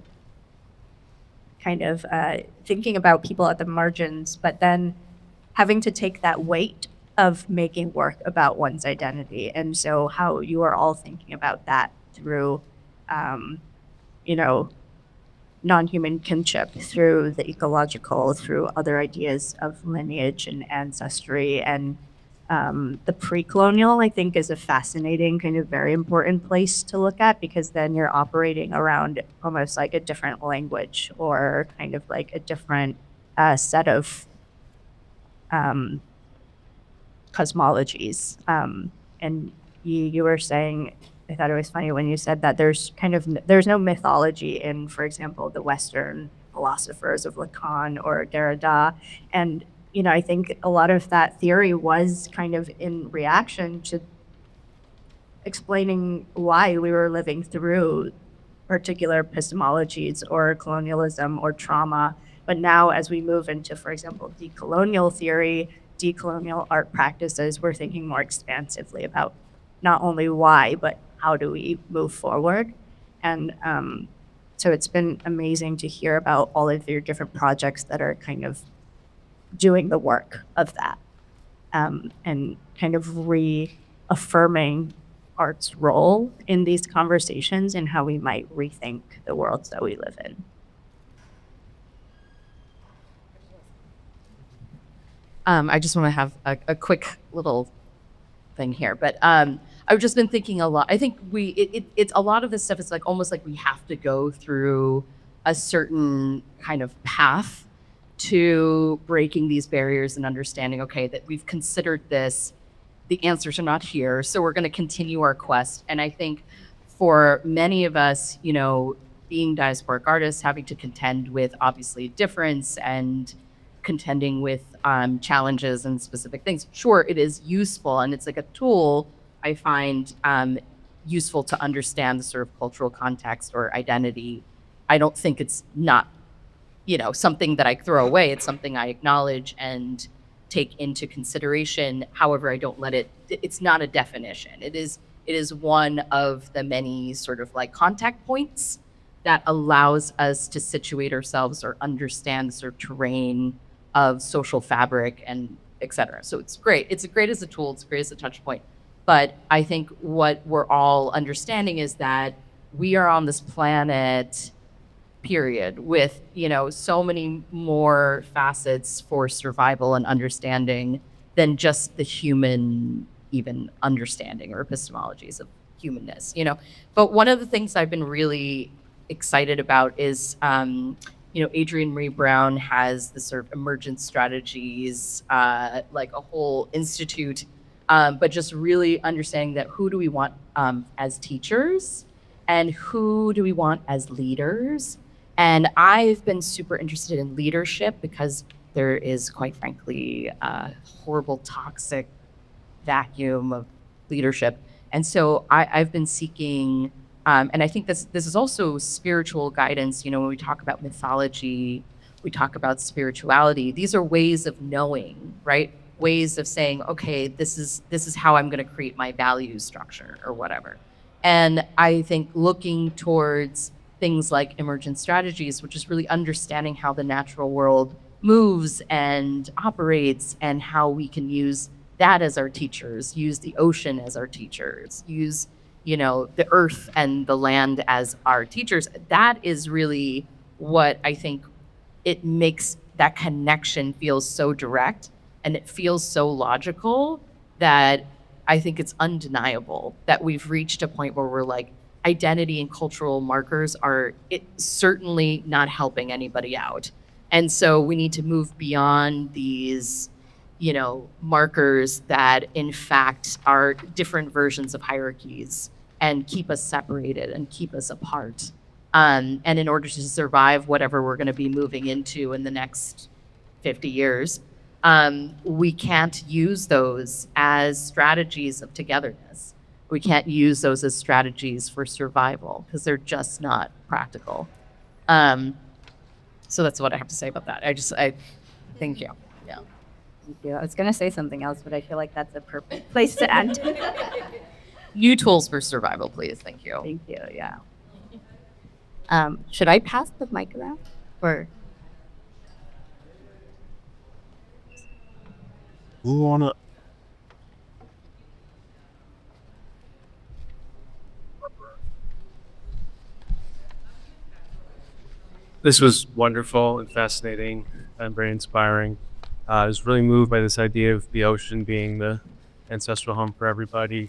kind of thinking about people at the margins, but then having to take that weight of making work about one's identity. And so how you are all thinking about that through, you know, non-human kinship, through the ecological, through other ideas of lineage and ancestry. And the pre-colonial, I think, is a fascinating, kind of very important place to look at, because then you're operating around almost like a different language, or kind of like a different set of cosmologies. And you were saying, I thought it was funny when you said that there's no mythology in, for example, the Western philosophers of Lacan or Derrida. And, you know, I think a lot of that theory was kind of in reaction to explaining why we were living through particular epistemologies or colonialism or trauma. But now as we move into, for example, decolonial theory, decolonial art practices, we're thinking more expansively about not only why, but how do we move forward. And so it's been amazing to hear about all of your different projects that are kind of doing the work of that, and kind of reaffirming art's role in these conversations and how we might rethink the worlds that we live in. I just want to have a quick little thing here, but I've just been thinking a lot. I think it's a lot of this stuff is like almost like we have to go through a certain kind of path to breaking these barriers and understanding, okay, that we've considered this, the answers are not here, so we're going to continue our quest. And I think for many of us, you know, being diasporic artists, having to contend with obviously difference and contending with challenges and specific things. Sure, it is useful, and it's like a tool I find useful to understand the sort of cultural context or identity. I don't think it's not, you know, something that I throw away. It's something I acknowledge and take into consideration. However, I don't let it's not a definition. It is one of the many sort of like contact points that allows us to situate ourselves or understand the sort of terrain of social fabric and et cetera. So it's great. It's great as a tool. It's great as a touch point. But I think what we're all understanding is that we are on this planet, period, with, you know, so many more facets for survival and understanding than just the human even understanding or epistemologies of humanness, you know. But one of the things I've been really excited about is you know, Adrienne Marie Brown has the sort of emergent strategies, like a whole institute, but just really understanding that who do we want as teachers and who do we want as leaders. And I've been super interested in leadership because there is, quite frankly, a horrible toxic vacuum of leadership. And so I've been seeking, and I think this is also spiritual guidance. You know, when we talk about mythology, we talk about spirituality. These are ways of knowing, right? Ways of saying, okay, this is how I'm going to create my value structure or whatever. And I think looking towards things like emergent strategies, which is really understanding how the natural world moves and operates and how we can use that as our teachers, use the ocean as our teachers, use, you know, the earth and the land as our teachers. That is really what I think it makes that connection feel so direct and it feels so logical that I think it's undeniable that we've reached a point where we're like, identity and cultural markers are certainly not helping anybody out. And so we need to move beyond these, you know, markers that in fact are different versions of hierarchies and keep us separated and keep us apart. And in order to survive whatever we're going to be moving into in the next 50 years, we can't use those as strategies of togetherness. We can't use those as strategies for survival because they're just not practical. So that's what I have to say about that. I thank you. Thank you. I was going to say something else, but I feel like that's a perfect place to end. New tools for survival, please. Thank you. Thank you. Yeah. Should I pass the mic around? Or Who wanna? This was wonderful and fascinating and very inspiring. I was really moved by this idea of the ocean being the ancestral home for everybody.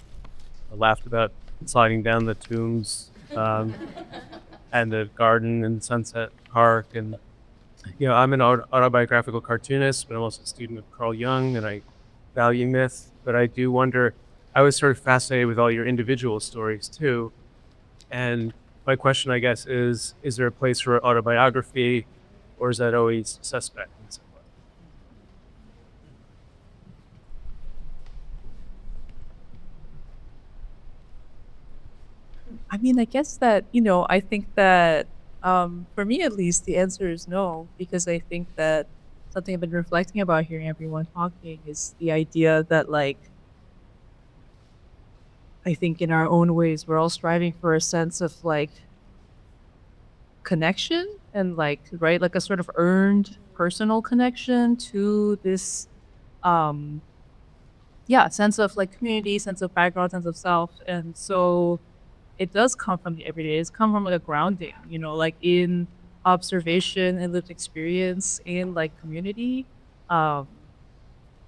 I laughed about sliding down the tombs and the garden and Sunset Park. And, I'm an autobiographical cartoonist, but I'm also a student of Carl Jung, and I value myth. But I do wonder, I was sort of fascinated with all your individual stories too. And my question, I guess, is there a place for autobiography, or is that always suspect in some way? I mean, I guess that, I think that for me at least, the answer is no, because I think that something I've been reflecting about hearing everyone talking is the idea that, like, I think in our own ways, we're all striving for a sense of, like, connection and, like, right, like a sort of earned personal connection to this, sense of, like, community, sense of background, sense of self. And so it does come from the everyday. It's come from, like, a grounding, like in observation and lived experience in, like, community.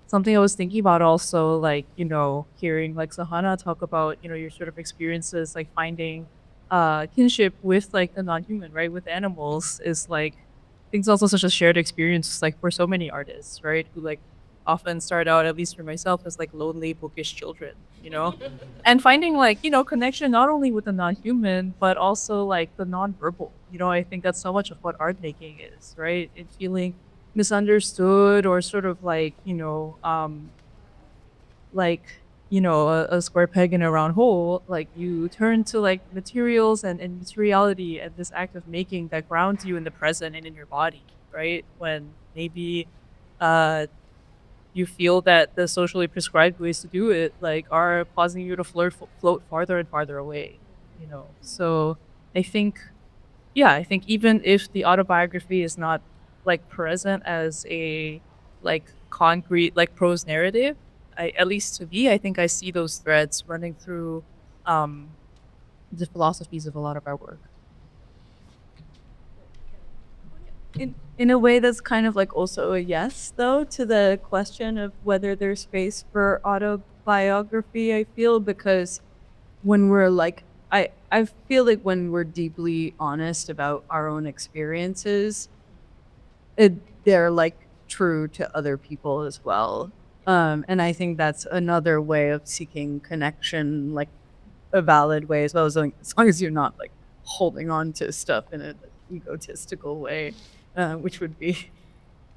Something I was thinking about also, like, hearing, like, Sahana talk about, your sort of experiences, like, finding kinship with, like, the non-human, right, with animals is, like, I think it's also such a shared experience, like, for so many artists, right, who, like, often start out, at least for myself, as, like, lonely, bookish children, and finding, like, connection not only with the non-human, but also, like, the non-verbal. I think that's so much of what art making is, right? And feeling misunderstood, or sort of like, a square peg in a round hole. Like, you turn to, like, materials and materiality and this act of making that grounds you in the present and in your body, right? When maybe you feel that the socially prescribed ways to do it, like, are causing you to float farther and farther away, So I think even if the autobiography is not, like, present as a, like, concrete, like, prose narrative, at least to me, I think I see those threads running through the philosophies of a lot of our work. In a way that's kind of like also a yes, though, to the question of whether there's space for autobiography, I feel, because when we're like, I feel like when we're deeply honest about our own experiences, they're, like, true to other people as well. And I think that's another way of seeking connection, like, a valid way as well, as long as you're not, like, holding on to stuff in an egotistical way, which would be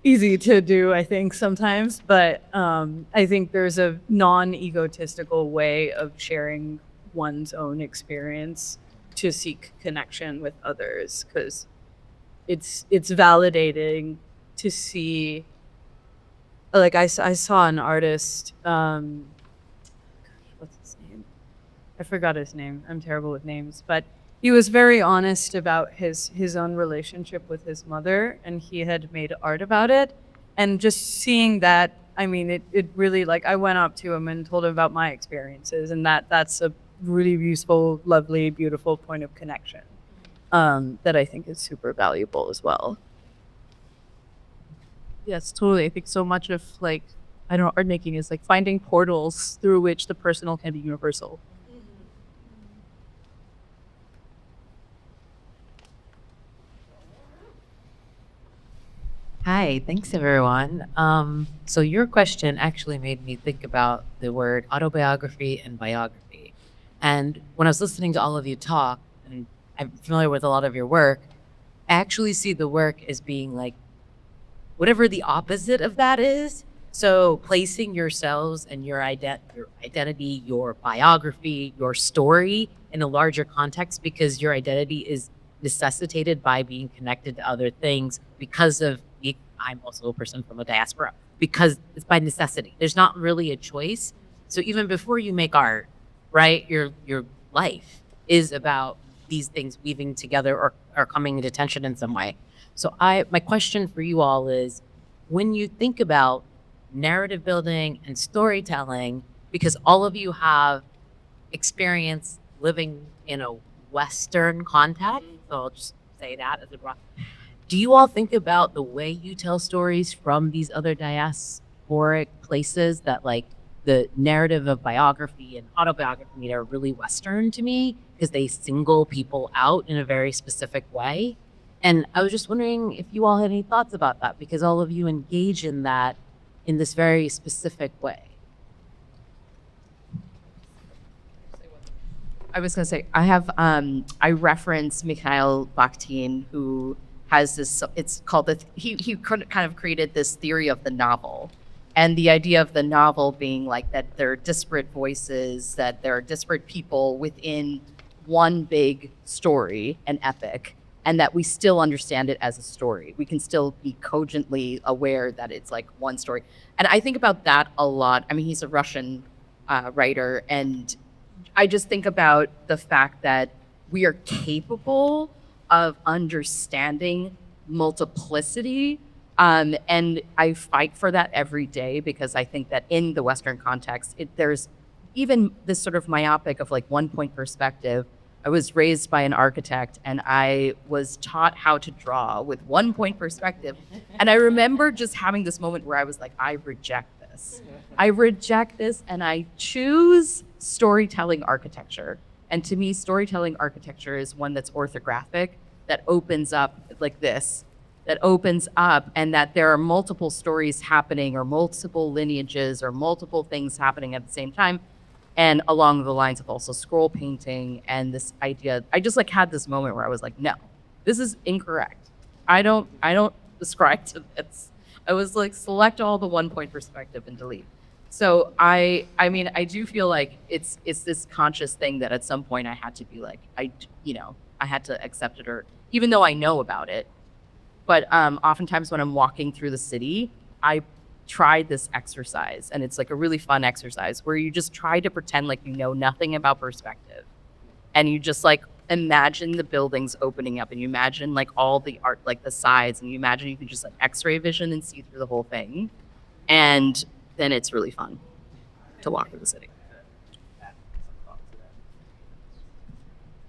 easy to do, I think, sometimes. But I think there's a non-egotistical way of sharing one's own experience to seek connection with others, because it's validating to see. Like, I saw an artist, what's his name? I forgot his name. I'm terrible with names. But he was very honest about his own relationship with his mother, and he had made art about it. And just seeing that, I mean, it really, like, I went up to him and told him about my experiences, and that's a really useful, lovely, beautiful point of connection that I think is super valuable as well. Yes, totally. I think so much of, like, I don't know, art making is, like, finding portals through which the personal can be universal. Hi, thanks everyone. So your question actually made me think about the word autobiography and biography. And when I was listening to all of you talk, and I'm familiar with a lot of your work, I actually see the work as being, like, whatever the opposite of that is. So placing yourselves and your identity, your biography, your story in a larger context, because your identity is necessitated by being connected to other things because of I'm also a person from a diaspora, because it's by necessity. There's not really a choice. So even before you make art, right, your life is about these things weaving together or coming into tension in some way. So my question for you all is, when you think about narrative building and storytelling, because all of you have experience living in a Western context, so I'll just say that as a broad. Do you all think about the way you tell stories from these other diasporic places, that like the narrative of biography and autobiography are really Western to me because they single people out in a very specific way? And I was just wondering if you all had any thoughts about that, because all of you engage in that in this very specific way. I was going to say, I reference Mikhail Bakhtin, who has this, it's called he kind of created this theory of the novel. And the idea of the novel being like that there are disparate voices, that there are disparate people within one big story, an epic, and that we still understand it as a story. We can still be cogently aware that it's like one story. And I think about that a lot. I mean, he's a Russian writer, and I just think about the fact that we are capable of understanding multiplicity. And I fight for that every day, because I think that in the Western context, there's even this sort of myopic of like one point perspective. I was raised by an architect, and I was taught how to draw with 1 point perspective. And I remember just having this moment where I was like, I reject this. I reject this, and I choose storytelling architecture. And to me, storytelling architecture is one that's orthographic, that opens up like this, that opens up, and that there are multiple stories happening, or multiple lineages, or multiple things happening at the same time. And along the lines of also scroll painting and this idea, I just like had this moment where I was like, no, this is incorrect. I don't ascribe to this. I was like, select all the 1 point perspective and delete. So I mean, I do feel like it's this conscious thing that at some point I had to be like, I had to accept it, or even though I know about it. But oftentimes when I'm walking through the city, I tried this exercise, and it's like a really fun exercise where you just try to pretend like you know nothing about perspective, and you just like imagine the buildings opening up, and you imagine like all the art, like the sides, and you imagine you can just like x-ray vision and see through the whole thing, and then it's really fun to walk through the city.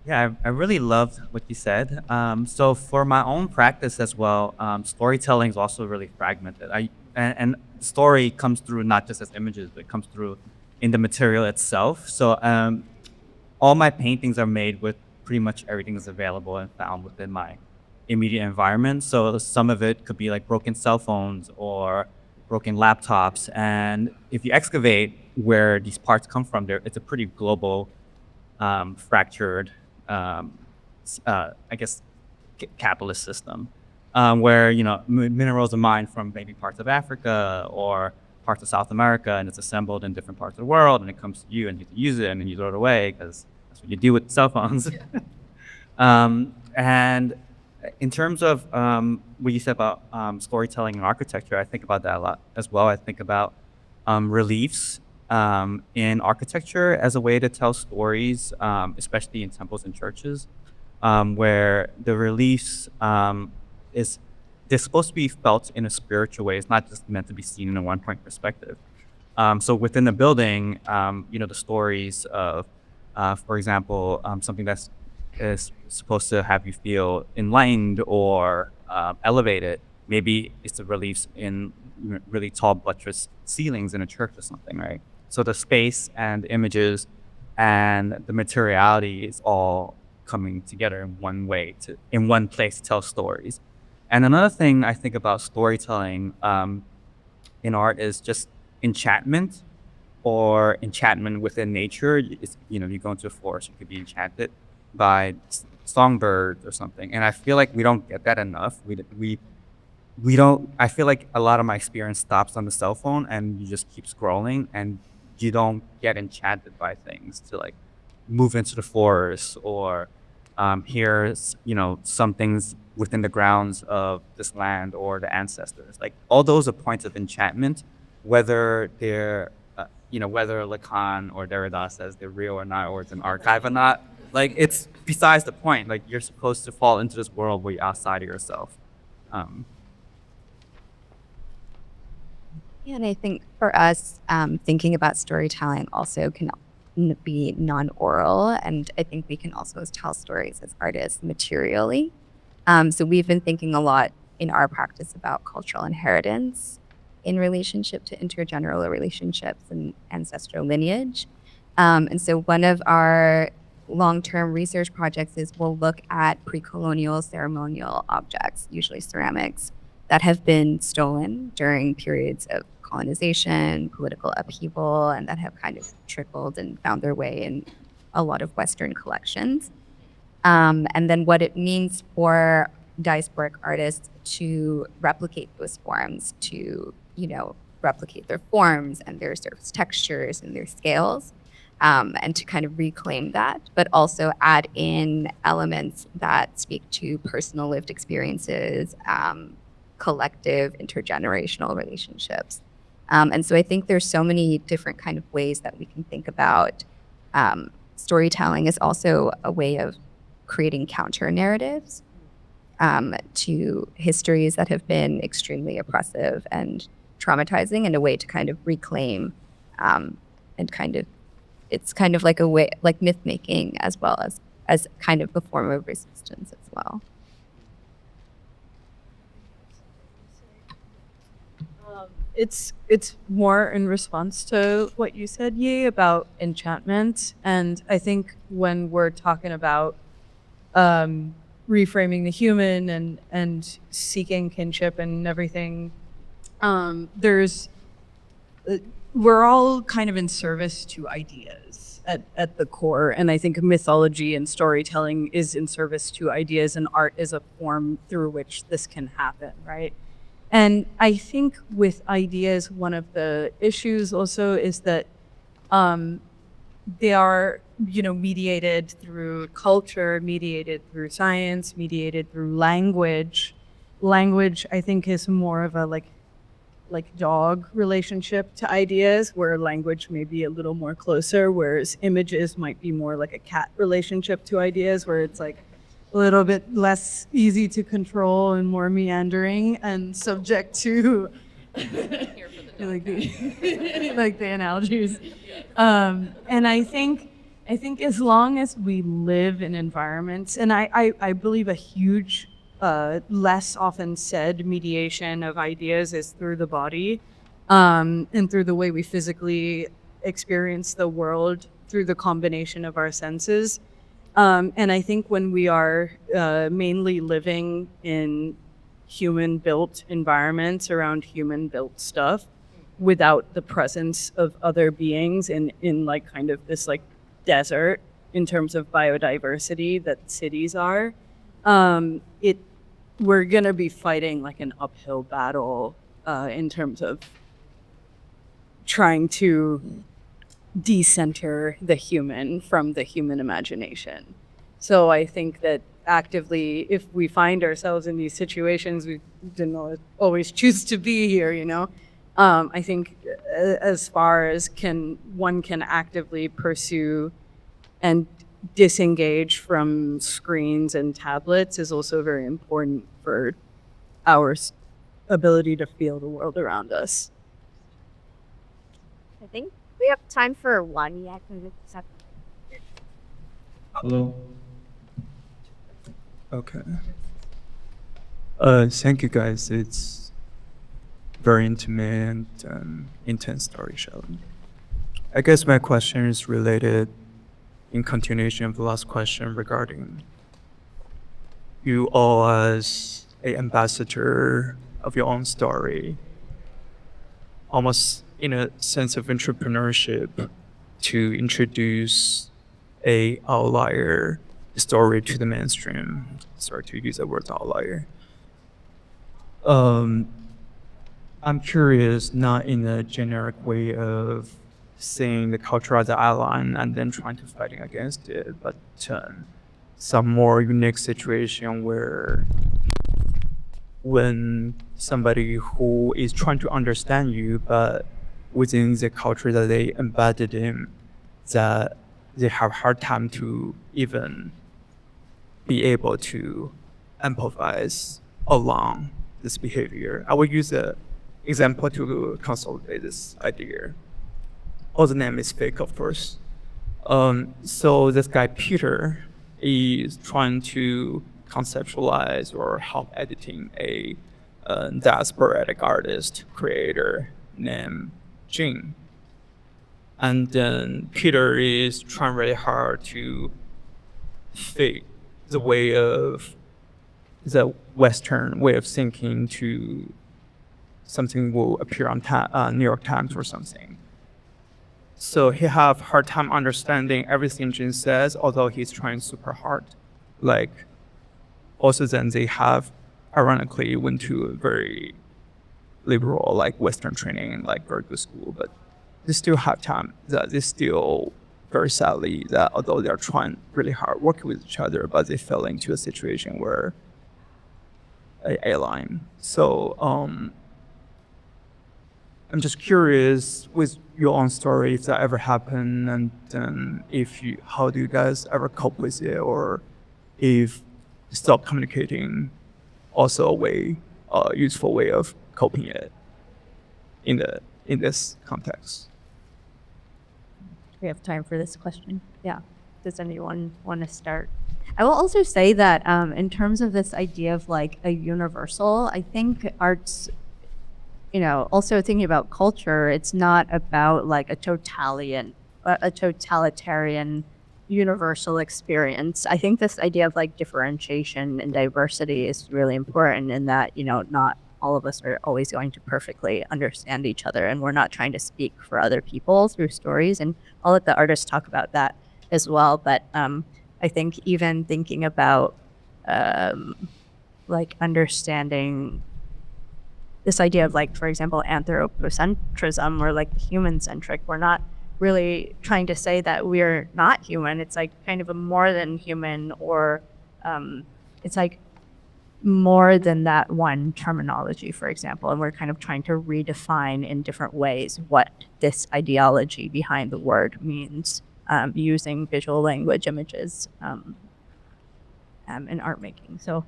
Yeah, I really loved what you said. So for my own practice as well, storytelling is also really fragmented. And story comes through not just as images, but it comes through in the material itself. So all my paintings are made with pretty much everything that's available and found within my immediate environment. So some of it could be like broken cell phones or broken laptops. And if you excavate where these parts come from, it's a pretty global, fractured, I guess, capitalist system, where minerals are mined from maybe parts of Africa or parts of South America, and it's assembled in different parts of the world, and it comes to you, and you use it, and then you throw it away because that's what you do with cell phones. And in terms of what you said about storytelling and architecture, I think about that a lot as well. I think about reliefs in architecture as a way to tell stories, especially in temples and churches, where the reliefs they're supposed to be felt in a spiritual way. It's not just meant to be seen in a 1 point perspective. So within the building, the stories of, for example, something that's is supposed to have you feel enlightened or elevated. Maybe it's the reliefs in really tall buttress ceilings in a church or something, right? So the space and the images and the materiality is all coming together in in one place to tell stories. And another thing I think about storytelling in art is just enchantment, or enchantment within nature. You go into a forest, you could be enchanted by songbirds or something. And I feel like we don't get that enough. We don't. I feel like a lot of my experience stops on the cell phone, and you just keep scrolling, and you don't get enchanted by things to like move into the forest or here's, some things within the grounds of this land or the ancestors. Like all those are points of enchantment, whether they're, whether Lacan or Derrida says they're real or not, or it's an archive or not. Like it's besides the point. Like you're supposed to fall into this world where you're outside of yourself. Yeah, and I think for us, thinking about storytelling also can be non-oral, and I think we can also tell stories as artists materially. So we've been thinking a lot in our practice about cultural inheritance in relationship to intergeneral relationships and ancestral lineage. And so one of our long-term research projects is we'll look at pre-colonial ceremonial objects, usually ceramics, that have been stolen during periods of colonization, political upheaval, and that have kind of trickled and found their way in a lot of Western collections. And then what it means for diasporic artists to replicate those forms, to, replicate their forms and their surface textures and their scales, and to kind of reclaim that, but also add in elements that speak to personal lived experiences, collective intergenerational relationships. And so I think there's so many different kind of ways that we can think about storytelling is also a way of creating counter narratives to histories that have been extremely oppressive and traumatizing, and a way to kind of reclaim and kind of, it's kind of like a way, like myth making as well as kind of a form of resistance as well. It's more in response to what you said, Yi, about enchantment. And I think when we're talking about reframing the human and seeking kinship and everything, we're all kind of in service to ideas at the core. And I think mythology and storytelling is in service to ideas, and art is a form through which this can happen, right? And I think with ideas, one of the issues also is that they are, mediated through culture, mediated through science, mediated through language. Language, I think, is more of a like dog relationship to ideas, where language may be a little more closer, whereas images might be more like a cat relationship to ideas, where it's like a little bit less easy to control and more meandering and subject to like the analogies. And I think as long as we live in environments, and I believe a huge less often said mediation of ideas is through the body, and through the way we physically experience the world through the combination of our senses. And I think when we are mainly living in human-built environments around human-built stuff, without the presence of other beings in like kind of this like desert in terms of biodiversity that cities are, we're gonna be fighting like an uphill battle in terms of trying to decenter the human from the human imagination. So I think that actively, if we find ourselves in these situations, we didn't always choose to be here, I think as far as one can actively pursue and disengage from screens and tablets is also very important for our ability to feel the world around us. I think we have time for one yet. Hello. Okay. Thank you guys. It's very intimate and intense storytelling. I guess my question is related in continuation of the last question regarding you all as an ambassador of your own story, almost in a sense of entrepreneurship, to introduce a outlier story to the mainstream. Sorry to use that word, outlier. I'm curious, not in a generic way of seeing the culture as an ally and then trying to fighting against it, but some more unique situation where when somebody who is trying to understand you, but within the culture that they embedded in, that they have hard time to even be able to empathize along this behavior. I will use an example to consolidate this idea. The name is fake, of course. So this guy Peter is trying to conceptualize or help editing a diasporic artist creator named Jing. And then Peter is trying really hard to fit the way of the Western way of thinking to something will appear on New York Times or something. So he have hard time understanding everything Jin says, although he's trying super hard. Like, also then they have, ironically, went to a very liberal, like Western training, like very good school, but they still have time that they still very sadly that although they're trying really hard working with each other, but they fell into a situation where alien. So I'm just curious with your own story if that ever happened, and then how do you guys ever cope with it, or if stop communicating also a useful way of coping it in this context. We have time for this question. Yeah. Does anyone want to start? I will also say that in terms of this idea of like a universal, I think art's, also thinking about culture, it's not about like a totalitarian universal experience. I think this idea of like differentiation and diversity is really important in that, not all of us are always going to perfectly understand each other, and we're not trying to speak for other people through stories, and I'll let the artists talk about that as well. But I think even thinking about like understanding this idea of like, for example, anthropocentrism or like human-centric, we're not really trying to say that we're not human. It's like kind of a more than human, or it's like more than that one terminology, for example, and we're kind of trying to redefine in different ways what this ideology behind the word means, using visual language images in art making. So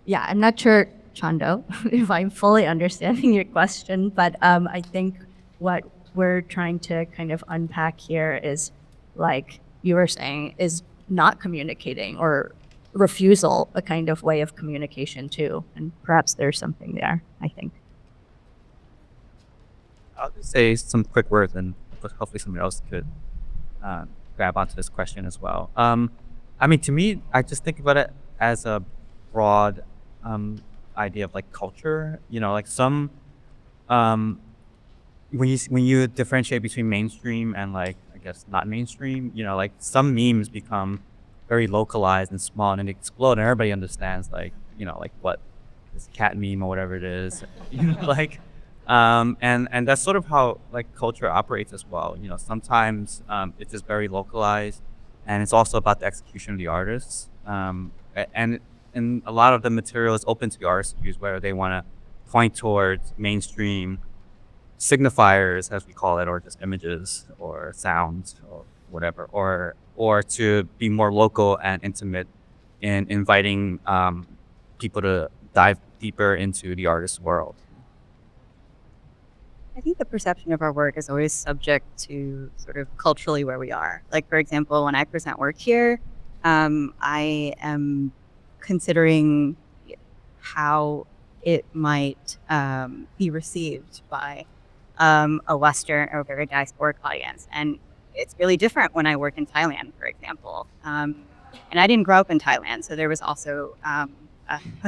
yeah, I'm not sure, Chando, if I'm fully understanding your question, but I think what we're trying to kind of unpack here is, like you were saying, is not communicating or refusal a kind of way of communication too, and perhaps there's something there, I think. I'll just say some quick words, and hopefully someone else could grab onto this question as well. I mean, to me, I just think about it as a broad idea of like culture. Like some when you differentiate between mainstream and like, I guess, not mainstream, like some memes become very localized and small and then they explode and everybody understands like, like what this cat meme or whatever it is, like, and that's sort of how like culture operates as well. Sometimes it's just very localized, and it's also about the execution of the artists. And a lot of the material is open to the artists to use, whether they want to point towards mainstream signifiers, as we call it, or just images or sounds or whatever, or to be more local and intimate in inviting people to dive deeper into the artist's world. I think the perception of our work is always subject to sort of culturally where we are. Like, for example, when I present work here, I am considering how it might be received by a Western or very diasporic audience. And it's really different when I work in Thailand, for example. And I didn't grow up in Thailand, so there was also a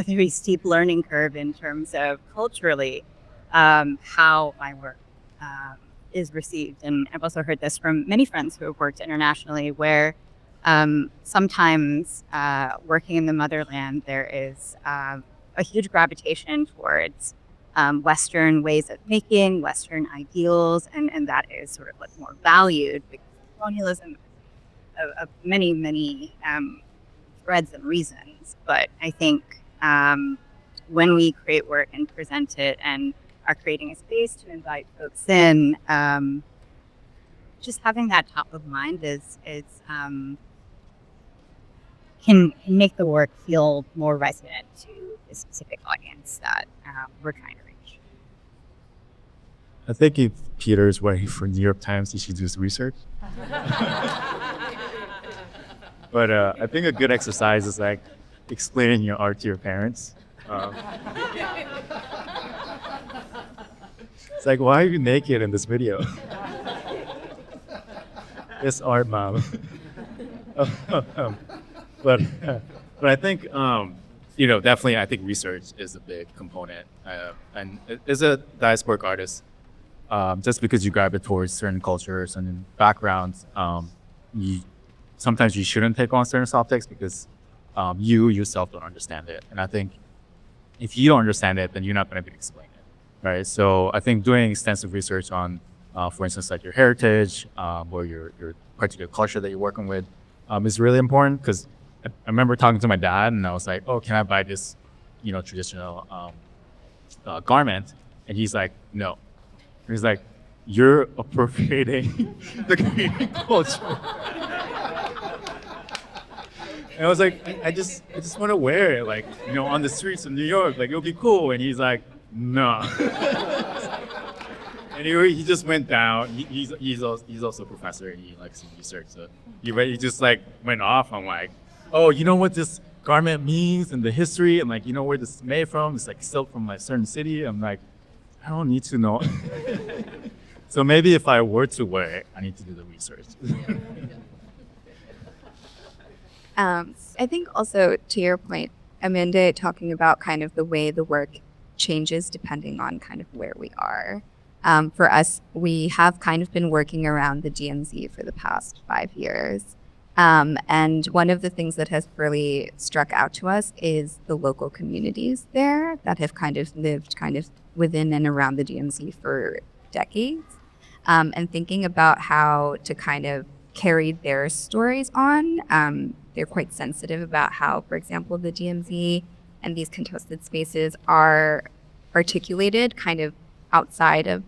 very steep learning curve in terms of culturally how my work is received. And I've also heard this from many friends who have worked internationally, where sometimes working in the motherland, there is a huge gravitation towards Western ways of making, Western ideals, and that is sort of like more valued because of colonialism, of many threads and reasons. But I think when we create work and present it and are creating a space to invite folks in, just having that top of mind can make the work feel more resonant to the specific audience that we're trying to reach. I think if Peter's writing for New York Times, he should do his research. But I think a good exercise is like explaining your art to your parents. It's like, why are you naked in this video? It's art, mom. But I think definitely I think research is a big component. And as a diasporic artist, just because you gravitate towards certain cultures and backgrounds, sometimes you shouldn't take on certain subjects because you yourself don't understand it. And I think if you don't understand it, then you're not going to be able to explain it, right? So I think doing extensive research on, for instance, like your heritage or your particular culture that you're working with is really important. Because I remember talking to my dad, and I was like, "Oh, can I buy this, traditional garment?" And he's like, "No." He's like, "You're appropriating the Canadian culture." And I was like, I just want to wear it, like, on the streets of New York, like, it'll be cool. And he's like, "No." Anyway, he just went down. He's also a professor, and he likes to research. So he just like went off on like, "Oh, you know what this garment means and the history, and like, where this is made from? It's like silk from a certain city." I'm like, I don't need to know. So maybe if I were to wear it, I need to do the research. I think also to your point, Amanda, talking about kind of the way the work changes depending on kind of where we are. For us, we have kind of been working around the DMZ for the past 5 years. And one of the things that has really struck out to us is the local communities there that have kind of lived kind of within and around the DMZ for decades. And thinking about how to kind of carry their stories on. They're quite sensitive about how, for example, the DMZ and these contested spaces are articulated kind of outside of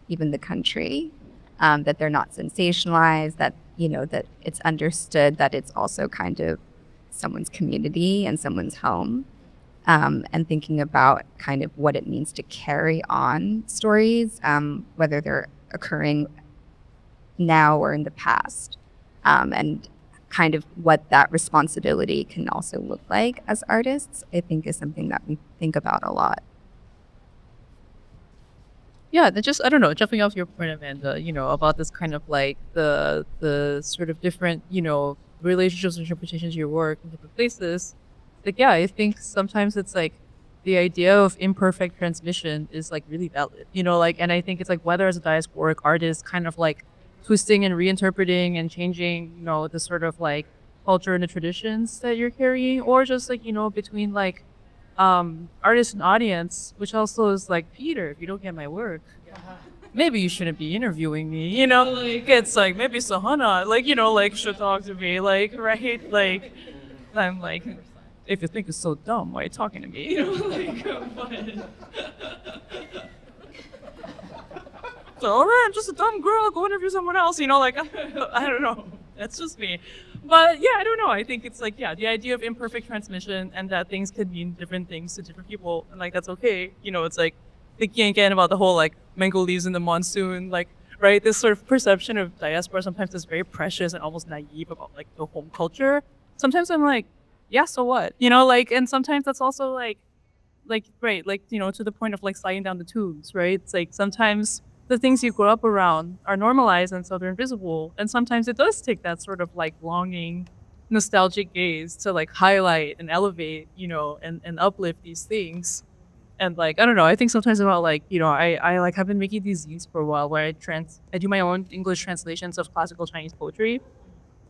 even the country, that they're not sensationalized, that, that it's understood that it's also kind of someone's community and someone's home, and thinking about kind of what it means to carry on stories, whether they're occurring now or in the past, and kind of what that responsibility can also look like as artists, I think is something that we think about a lot. Yeah, I don't know, jumping off your point, Amanda, about this kind of like the sort of different, relationships and interpretations of your work in different places. Like, yeah, I think sometimes it's like the idea of imperfect transmission is like really valid, and I think it's like whether as a diasporic artist kind of like twisting and reinterpreting and changing, the sort of like culture and the traditions that you're carrying, or just like, between like artist and audience, which also is like, Peter, if you don't get my work, maybe you shouldn't be interviewing me, like it's like maybe Sahana, like should talk to me, like, right, like I'm like, if you think it's so dumb, why are you talking to me? So, all right, I'm just a dumb girl, go interview someone else, I don't know, that's just me. But yeah, I don't know, I think it's like, yeah, the idea of imperfect transmission and that things could mean different things to different people, and like, that's okay. It's like thinking again about the whole like mango leaves in the monsoon, like, right, this sort of perception of diaspora sometimes is very precious and almost naive about like the home culture. Sometimes I'm like, yeah, so what? And sometimes that's also like, right, like, to the point of like sliding down the tubes, right? It's like sometimes the things you grow up around are normalized and so they're invisible. And sometimes it does take that sort of like longing, nostalgic gaze to like highlight and elevate, and uplift these things. And like, I don't know, I think sometimes about like, I like have been making these zines for a while where I do my own English translations of classical Chinese poetry.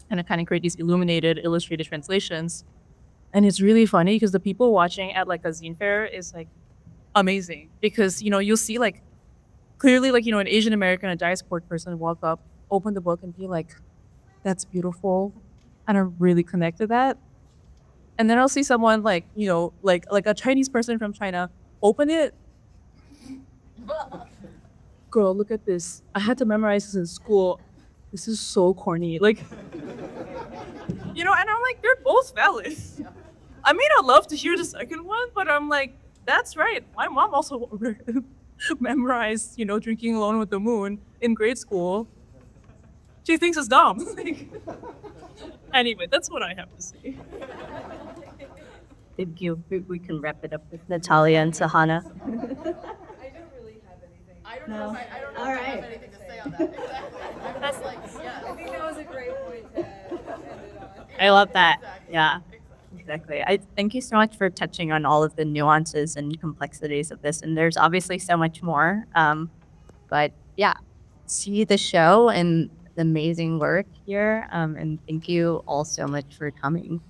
And I kind of create these illuminated, illustrated translations. And it's really funny because the people watching at like a zine fair is like amazing because, you'll see like clearly like, an Asian American, a diasporic person walk up, open the book and be like, that's beautiful. And I really connect to that. and then I'll see someone like, you know, like a Chinese person from China open it. Girl, look at this. I had to memorize this in school. This is so corny. Like, you know, and I'm like, they're both valid. I mean, I'd love to hear the second one, but I'm like, that's right. My mom also memorized, you know, Drinking Alone with the Moon in grade school. She thinks it's dumb. Anyway, that's what I have to say. Thank you. We can wrap it up with Natalia and Sahana. I love that. Yeah, exactly. I thank you so much for touching on all of the nuances and complexities of this. And there's obviously so much more. But yeah, see the show and the amazing work here. And thank you all so much for coming.